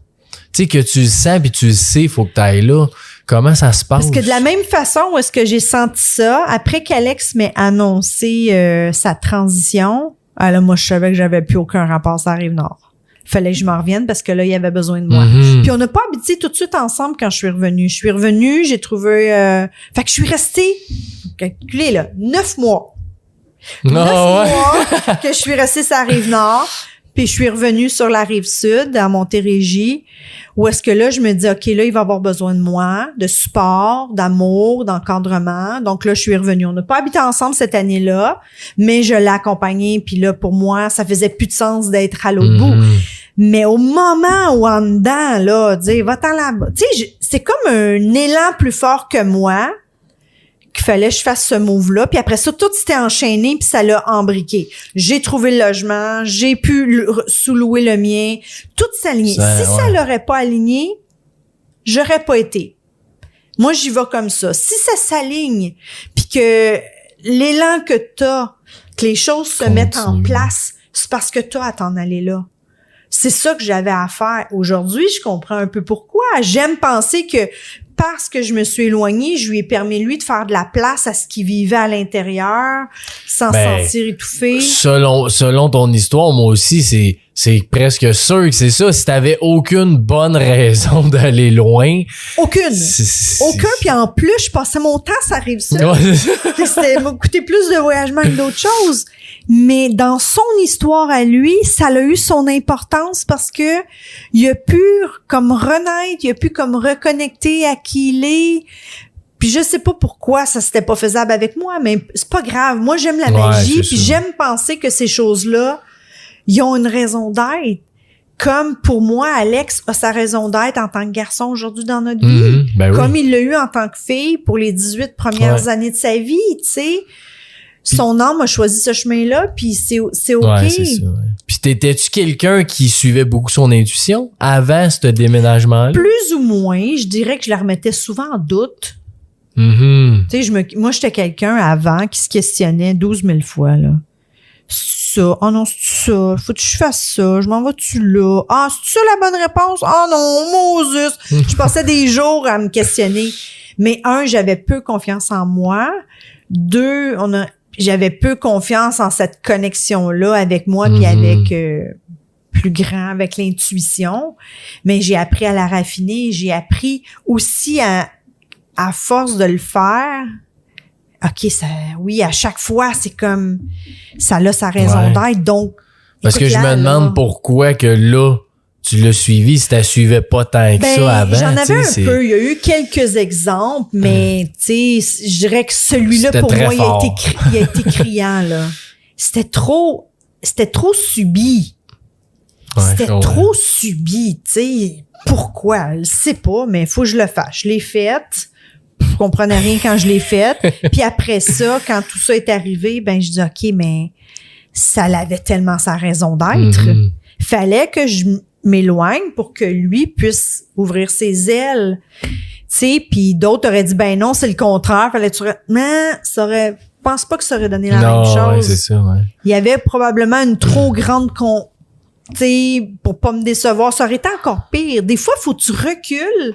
Speaker 1: Tu sais, que tu le sens puis tu le sais, faut que tu ailles là. Comment ça se passe?
Speaker 2: Parce que de la même façon où est-ce que j'ai senti ça, après qu'Alex m'ait annoncé sa transition, là, moi, je savais que j'avais plus aucun rapport à Rive-Nord. Fallait que je m'en revienne parce que là, il avait besoin de moi.
Speaker 1: Mm-hmm.
Speaker 2: Puis on n'a pas habité tout de suite ensemble quand je suis revenue. Je suis revenue, j'ai trouvé... Fait que je suis restée, calculez là, 9 mois. 9 mois que je suis restée sur la Rive-Nord. Puis je suis revenue sur la Rive-Sud, à Montérégie, où est-ce que là, je me dis, OK, là, il va avoir besoin de moi, de support, d'amour, d'encadrement. Donc là, je suis revenue. On n'a pas habité ensemble cette année-là, mais je l'ai accompagné. Puis là, pour moi, ça faisait plus de sens d'être à l'autre bout. Mais au moment où en dedans, là, dire, va-t'en là-bas. Tu sais, c'est comme un élan plus fort que moi qu'il fallait que je fasse ce move-là. Puis après ça, tout s'était enchaîné puis ça l'a embriqué. J'ai trouvé le logement, j'ai pu sous-louer le mien. Tout s'alignait. Ça l'aurait pas aligné, j'aurais pas été. Moi, j'y vais comme ça. Si ça s'aligne puis que l'élan que t'as, que les choses se mettent en place, c'est parce que t'as à t'en aller là. C'est ça que j'avais à faire. Aujourd'hui, je comprends un peu pourquoi. J'aime penser que parce que je me suis éloignée, je lui ai permis, lui, de faire de la place à ce qu'il vivait à l'intérieur, sans se sentir étouffé.
Speaker 1: Selon ton histoire, moi aussi, c'est presque sûr que c'est ça. Si t'avais aucune bonne raison d'aller loin.
Speaker 2: Aucune. Puis en plus, je passais mon temps, ça arrive ça.
Speaker 1: Ouais.
Speaker 2: C'était m'a coûté plus de voyagement que d'autres choses. Mais dans son histoire à lui, ça a eu son importance parce que il a pu comme renaître, il a pu comme reconnecter à qui il est. Puis je sais pas pourquoi ça c'était pas faisable avec moi, mais c'est pas grave. Moi, j'aime la magie, puis j'aime penser que ces choses-là, ils ont une raison d'être. Comme pour moi, Alex a sa raison d'être en tant que garçon aujourd'hui dans notre vie. Comme il l'a eu en tant que fille pour les 18 premières années de sa vie, tu sais. Son âme a choisi ce chemin-là, puis c'est OK.
Speaker 1: Ouais, c'est ça, ouais. Puis t'étais-tu quelqu'un qui suivait beaucoup son intuition avant ce déménagement-là?
Speaker 2: Plus ou moins. Je dirais que je la remettais souvent en doute.
Speaker 1: Mm-hmm.
Speaker 2: Tu sais, moi, j'étais quelqu'un avant qui se questionnait 12 000 fois, là. Ça. Oh non, c'est ça. Faut que je fasse ça. Je m'en vais-tu là? Ah, c'est ça la bonne réponse? Oh non, Moses! Je passais des jours à me questionner. Mais j'avais peu confiance en moi. 2, j'avais peu confiance en cette connexion-là avec moi puis avec plus grand, avec l'intuition. Mais j'ai appris à la raffiner. J'ai appris aussi à force de le faire. OK, à chaque fois, c'est comme ça a sa raison d'être. Donc,
Speaker 1: parce que je me demande pourquoi que là, tu l'as suivi si tu suivais pas tant que ça avant.
Speaker 2: J'en avais un peu. Il y a eu quelques exemples, mais tu sais, je dirais que celui-là, pour moi, il a été criant, là. C'était trop subi. C'était trop subi, tu sais. Pourquoi? Je sais pas, mais il faut que je le fasse. Je l'ai faite. Je comprenais rien quand je l'ai faite. Puis après ça, quand tout ça est arrivé, je dis OK, mais ça avait tellement sa raison d'être. Fallait que je m'éloigne pour que lui puisse ouvrir ses ailes. Tu sais, puis d'autres auraient dit non, c'est le contraire. Fallait je pense pas que ça aurait donné la même chose.
Speaker 1: Ouais, c'est ça, ouais.
Speaker 2: Il y avait probablement une trop grande tu sais, pour pas me décevoir, ça aurait été encore pire. Des fois, faut que tu recules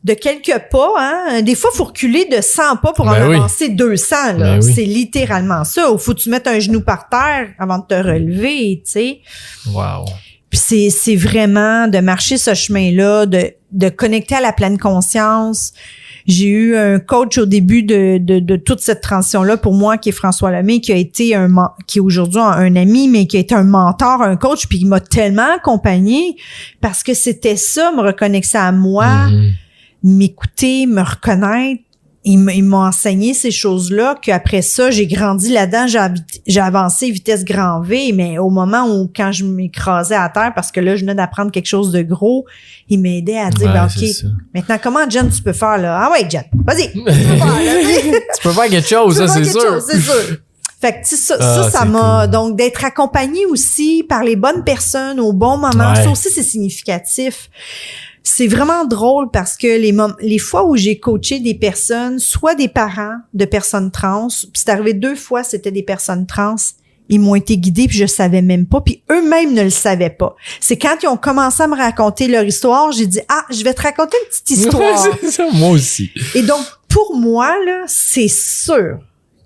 Speaker 2: de quelques pas, hein. Des fois, il faut reculer de 100 pas pour en avancer 200, là. C'est littéralement ça. Il faut que tu mettes un genou par terre avant de te relever, tu sais.
Speaker 1: Wow.
Speaker 2: Puis c'est vraiment de marcher ce chemin-là, de connecter à la pleine conscience. J'ai eu un coach au début de toute cette transition-là pour moi, qui est François Lemay, qui a été qui est aujourd'hui un ami, mais qui a été un mentor, un coach, puis il m'a tellement accompagné parce que c'était ça, me reconnecter à moi, m'écouter, me reconnaître. Il m'a enseigné ces choses-là, qu'après ça, j'ai grandi là-dedans, j'ai avancé vitesse grand V, mais au moment où, quand je m'écrasais à terre, parce que là, je venais d'apprendre quelque chose de gros, il m'aidait à dire, OK, maintenant, comment, Jen, tu peux faire, là? Ah ouais, Jen, vas-y, tu peux faire, là.
Speaker 1: Tu peux faire quelque chose, ça, c'est sûr.
Speaker 2: C'est sûr. Fait que ça m'a cool. Donc d'être accompagné aussi par les bonnes personnes au bon moment, ça aussi c'est significatif. C'est vraiment drôle parce que les fois où j'ai coaché des personnes, soit des parents de personnes trans, puis c'est arrivé 2 fois, c'était des personnes trans, Ils m'ont été guidés, puis je savais même pas, puis eux-mêmes ne le savaient pas. C'est quand ils ont commencé à me raconter leur histoire, j'ai dit, je vais te raconter une petite histoire.
Speaker 1: C'est ça, moi aussi.
Speaker 2: Et donc, pour moi, là, c'est sûr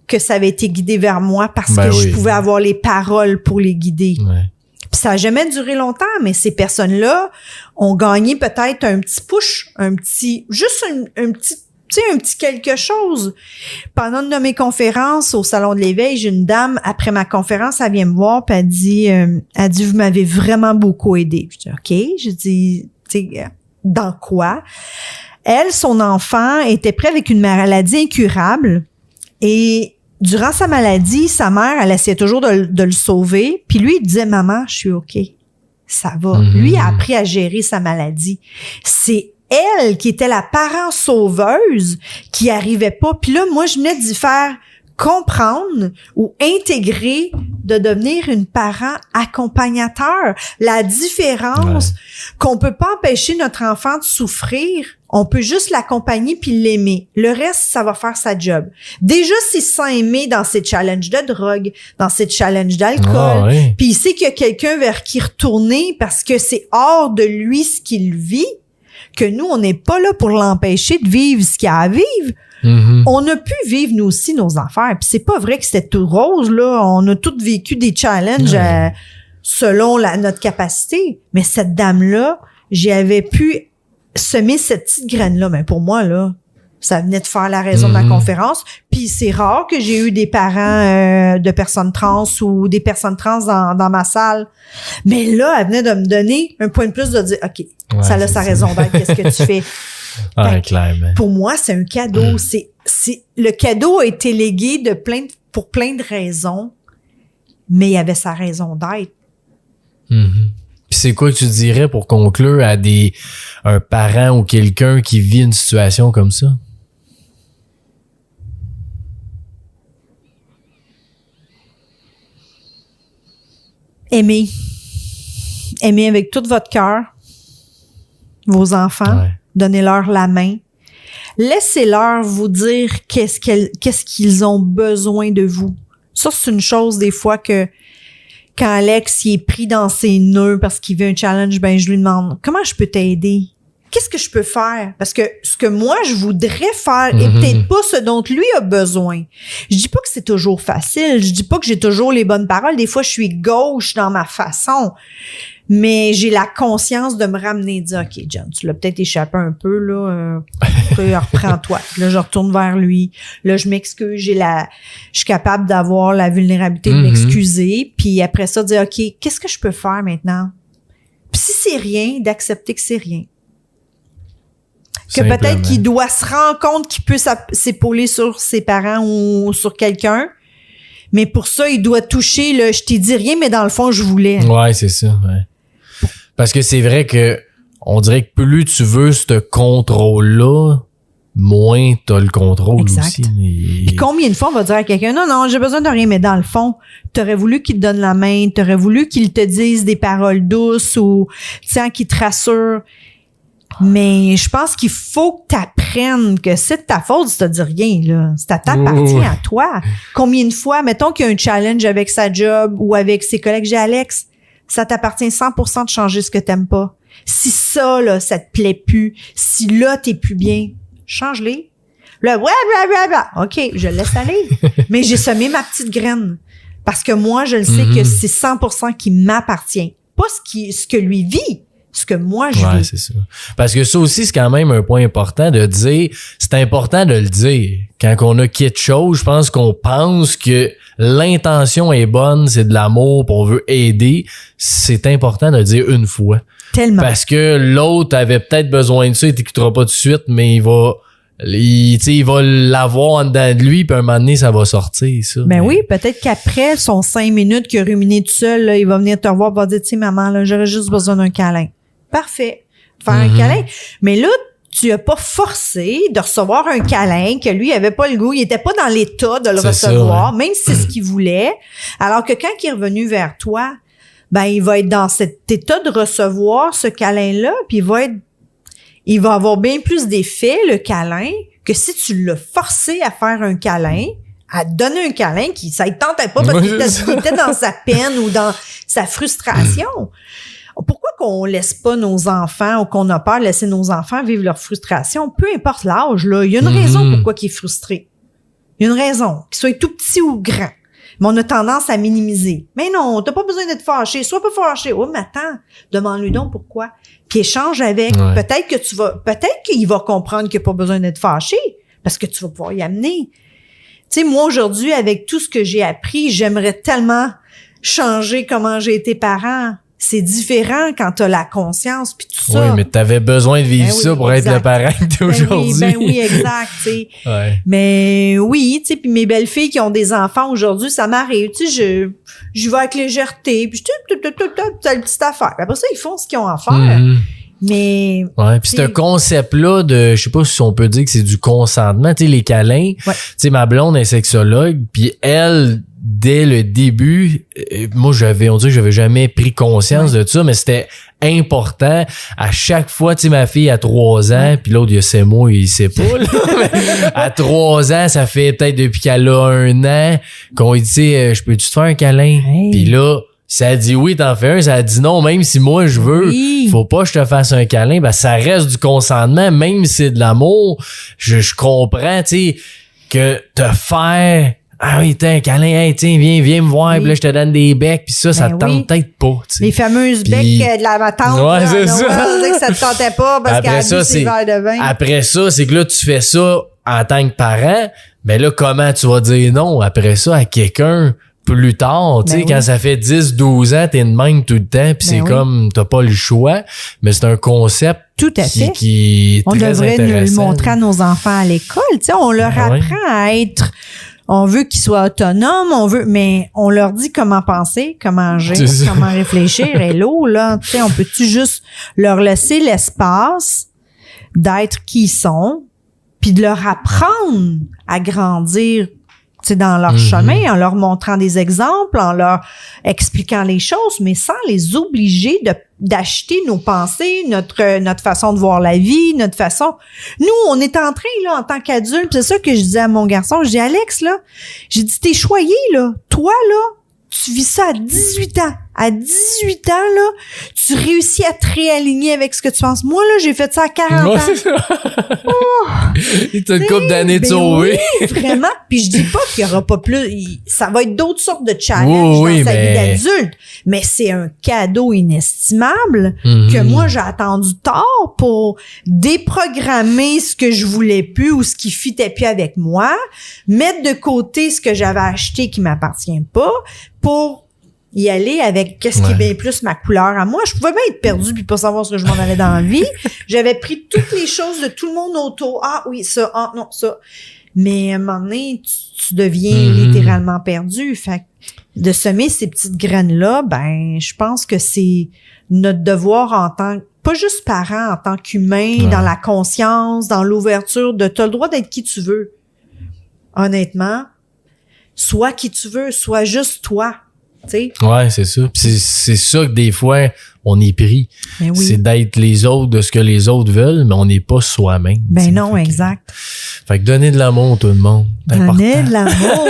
Speaker 2: que ça avait été guidé vers moi parce que
Speaker 1: oui.
Speaker 2: je pouvais avoir les paroles pour les guider.
Speaker 1: Ouais.
Speaker 2: Puis ça a jamais duré longtemps, mais ces personnes-là ont gagné peut-être un petit push, un petit quelque chose. Pendant une de mes conférences au Salon de l'Éveil, j'ai une dame, après ma conférence, elle vient me voir puis elle dit, vous m'avez vraiment beaucoup aidé. Je dis, OK. Je dis, tu sais, dans quoi? Elle, son enfant était pris avec une maladie incurable et durant sa maladie, sa mère, elle essayait toujours de le sauver. Puis lui, il disait, maman, je suis OK. Ça va. Lui a appris à gérer sa maladie. C'est elle qui était la parent sauveuse qui arrivait pas. Puis là, moi, je venais d'y faire comprendre ou intégrer de devenir une parent accompagnateur. La différence qu'on peut pas empêcher notre enfant de souffrir, on peut juste l'accompagner puis l'aimer. Le reste, ça va faire sa job. Déjà, s'il se sent aimé dans ses challenges de drogue, dans ses challenges d'alcool, puis il sait qu'il y a quelqu'un vers qui retourner parce que c'est hors de lui ce qu'il vit, que nous, on n'est pas là pour l'empêcher de vivre ce qu'il a à vivre. On a pu vivre, nous aussi, nos affaires. Puis c'est pas vrai que c'était tout rose, là. On a tous vécu des challenges selon notre capacité. Mais cette dame-là, j'avais pu semer cette petite graine-là. Mais pour moi, là, ça venait de faire la raison de ma conférence. Puis c'est rare que j'ai eu des parents de personnes trans ou des personnes trans dans ma salle. Mais là, elle venait de me donner un point de plus de dire, OK, ça a sa raison d'être. Qu'est-ce que tu fais?
Speaker 1: Clairement.
Speaker 2: Pour moi, c'est un cadeau. Le cadeau a été légué pour plein de raisons, mais il y avait sa raison d'être.
Speaker 1: Puis c'est quoi que tu dirais pour conclure à un parent ou quelqu'un qui vit une situation comme ça?
Speaker 2: Aimez. Aimez avec tout votre cœur vos enfants. Donnez-leur la main. Laissez-leur vous dire qu'est-ce qu'ils ont besoin de vous. Ça, c'est une chose des fois que quand Alex il est pris dans ses nœuds parce qu'il veut un challenge, ben je lui demande « Comment je peux t'aider? Qu'est-ce que je peux faire? » Parce que ce que moi, je voudrais faire est peut-être pas ce dont lui a besoin. Je dis pas que c'est toujours facile. Je dis pas que j'ai toujours les bonnes paroles. Des fois, je suis gauche dans ma façon. Mais j'ai la conscience de me ramener et dire, OK, John, tu l'as peut-être échappé un peu, là. Reprends-toi. Là, je retourne vers lui. Là, je m'excuse. Je suis capable d'avoir la vulnérabilité de m'excuser. Puis après ça, dire, OK, qu'est-ce que je peux faire maintenant? Puis si c'est rien, d'accepter que c'est rien. Que peut-être qu'il doit se rendre compte qu'il peut s'épauler sur ses parents ou sur quelqu'un. Mais pour ça, il doit toucher le « je t'ai dit rien, mais dans le fond, je voulais ».
Speaker 1: Ouais, c'est ça, Parce que c'est vrai que on dirait que plus tu veux ce contrôle-là, moins t'as le contrôle aussi.
Speaker 2: Puis combien de fois on va dire à quelqu'un « Non, j'ai besoin de rien », mais dans le fond, t'aurais voulu qu'il te donne la main, t'aurais voulu qu'il te dise des paroles douces ou, qu'il te rassure. Mais je pense qu'il faut que t'apprennes que c'est de ta faute si t'as dit rien, là. Ça t'appartient à toi. Combien de fois, mettons qu'il y a un challenge avec sa job ou avec ses collègues, j'ai Alex, ça t'appartient 100% de changer ce que t'aimes pas. Si ça, là, ça te plaît plus, si là, t'es plus bien, change-les. Là, OK, je le laisse aller. Mais j'ai semé ma petite graine. Parce que moi, je le sais que c'est 100% qui m'appartient. Pas ce que lui vit. Ce que moi, je veux.
Speaker 1: C'est ça. Parce que ça aussi, c'est quand même un point important de dire, c'est important de le dire. Quand on a quelque chose, je pense qu'on pense que l'intention est bonne, c'est de l'amour, pis on veut aider. C'est important de le dire une fois.
Speaker 2: Tellement.
Speaker 1: Parce que l'autre avait peut-être besoin de ça, il t'écoutera pas tout de suite, mais il va l'avoir en dedans de lui, puis un moment donné, ça va sortir, ça.
Speaker 2: Ben oui, peut-être qu'après son 5 minutes qu'il a ruminé tout seul, là, il va venir te revoir, va dire, maman, là, j'aurais juste besoin d'un câlin. Parfait. Faire un câlin. Mais là, tu as pas forcé de recevoir un câlin que lui, il avait pas le goût. Il était pas dans l'état de le recevoir, même si c'est ce qu'il voulait. Alors que quand il est revenu vers toi, ben, il va être dans cet état de recevoir ce câlin-là, puis il va avoir bien plus d'effet, le câlin, que si tu l'as forcé à faire un câlin à te donner un câlin ça ne tentait pas parce qu'il était dans sa peine ou dans sa frustration. Pourquoi qu'on laisse pas nos enfants ou qu'on a peur de laisser nos enfants vivre leur frustration? Peu importe l'âge, là, il y a une raison pourquoi il est frustré. Il y a une raison, qu'il soit tout petit ou grand. Mais on a tendance à minimiser. Mais non, t'as pas besoin d'être fâché. Sois pas fâché. Oh, mais attends, demande-lui donc pourquoi. Puis échange avec.
Speaker 1: Ouais.
Speaker 2: Peut-être qu'il va comprendre qu'il n'y a pas besoin d'être fâché parce que tu vas pouvoir y amener. Tu sais, moi, aujourd'hui, avec tout ce que j'ai appris, j'aimerais tellement changer comment j'ai été parent. C'est différent quand t'as la conscience puis tout ça.
Speaker 1: Oui, mais t'avais besoin de vivre ça pour être le parent que t'es aujourd'hui.
Speaker 2: Ben oui, exact, tu sais.
Speaker 1: Ouais.
Speaker 2: Mais oui, tu sais, puis mes belles filles qui ont des enfants aujourd'hui, ça m'arrive, tu sais, je vais avec légèreté, puis t'as une petite affaire. Puis après ça, ils font ce qu'ils ont à faire. Mais
Speaker 1: ouais, puis c'est un concept là de, je sais pas si on peut dire que c'est du consentement, tu sais, les câlins.
Speaker 2: Ouais.
Speaker 1: Tu sais, ma blonde est sexologue, puis elle, dès le début, moi on dirait que j'avais jamais pris conscience de ça, mais c'était important. À chaque fois, tu sais, ma fille a 3 ans, puis l'autre il a 7 mois, il sait pas, là, mais à 3 ans, ça fait peut-être depuis qu'elle a 1 an qu'on lui dit, tu sais, je peux-tu te faire un câlin? Puis là, ça a dit oui, t'en fais un. Ça a dit non, même si moi je veux, faut pas que je te fasse un câlin. Ben, ça reste du consentement, même si c'est de l'amour. Je comprends, tu sais, que te faire, ah oui, t'as un câlin, hey, tiens, viens me voir, puis là, je te donne des becs, puis ça te tente peut-être pas, tu sais.
Speaker 2: Les fameuses becs de la tante.
Speaker 1: Ouais, c'est ça.
Speaker 2: On dit que ça te tentait pas parce qu'elle a bu ses verres de vin.
Speaker 1: Après ça, c'est que là, tu fais ça en tant que parent, mais là, comment tu vas dire non après ça à quelqu'un plus tard, tu sais, quand ça fait 10, 12 ans, t'es de même tout le temps, puis c'est comme, t'as pas le choix, mais c'est un concept
Speaker 2: tout à fait.
Speaker 1: Qui est
Speaker 2: on
Speaker 1: très
Speaker 2: devrait nous le
Speaker 1: intéressant.
Speaker 2: montrer à nos enfants à l'école, tu sais, on leur apprend à être, on veut qu'ils soient autonomes, mais on leur dit comment penser, comment agir, comment réfléchir, hello, là, tu sais, on peut-tu juste leur laisser l'espace d'être qui ils sont, puis de leur apprendre à grandir, tu sais, dans leur chemin, en leur montrant des exemples, en leur expliquant les choses, mais sans les obliger d'acheter nos pensées, notre façon de voir la vie, notre façon. Nous, on est en train, là, en tant qu'adultes, c'est ça que je disais à mon garçon, je dis, Alex, là, j'ai dit, t'es choyé, là. Toi, là, tu vis ça à 18 ans. À 18 ans, là, tu réussis à te réaligner avec ce que tu penses. Moi, là, j'ai fait ça à 40 ans.
Speaker 1: Il t'a une couple d'années de sauver.
Speaker 2: Oui, vraiment. Puis je dis pas qu'il y aura pas plus. Ça va être d'autres sortes de challenges dans sa vie d'adulte. Mais c'est un cadeau inestimable que moi, j'ai attendu tard pour déprogrammer ce que je voulais plus ou ce qui fitait plus avec moi, mettre de côté ce que j'avais acheté qui m'appartient pas pour y aller avec qu'est-ce qui est bien plus ma couleur à moi. Je pouvais bien être perdue puis pas savoir ce que je m'en allais dans la vie. J'avais pris toutes les choses de tout le monde autour. Ah oui, ça. Ah non, ça. Mais à un moment donné, tu deviens littéralement perdu. Fait que de semer ces petites graines-là, ben, je pense que c'est notre devoir en tant que, pas juste parent, en tant qu'humain, dans la conscience, dans l'ouverture, t'as le droit d'être qui tu veux. Honnêtement, sois qui tu veux, sois juste toi. T'sais?
Speaker 1: Ouais, c'est ça. Puis c'est ça que des fois, on est pris.
Speaker 2: Oui. C'est
Speaker 1: d'être les autres de ce que les autres veulent, mais on n'est pas soi-même.
Speaker 2: Ben non, exact.
Speaker 1: Fait que donner de l'amour tout le monde.
Speaker 2: Donner de l'amour.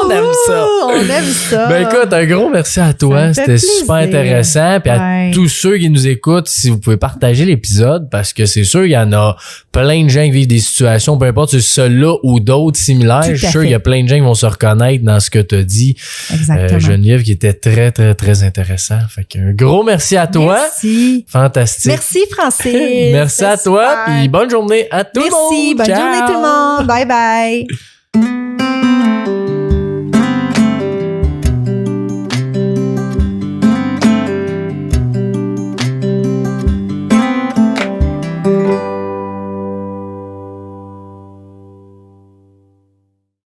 Speaker 1: On aime ça.
Speaker 2: On aime ça.
Speaker 1: Ben écoute, un gros merci à toi. C'était super intéressant. Puis à tous ceux qui nous écoutent, si vous pouvez partager l'épisode, parce que c'est sûr, il y en a plein de gens qui vivent des situations, peu importe si c'est celle-là ou d'autres similaires. Je suis sûr qu'il y a plein de gens qui vont se reconnaître dans ce que tu as dit.
Speaker 2: Exactement.
Speaker 1: Geneviève, qui était très, très, très intéressant. Fait qu'un gros merci à toi.
Speaker 2: Merci.
Speaker 1: Fantastique.
Speaker 2: Merci, Francis.
Speaker 1: Merci à toi. Puis bonne journée à tout le monde.
Speaker 2: Merci. Bonne journée tout le monde. Bye bye.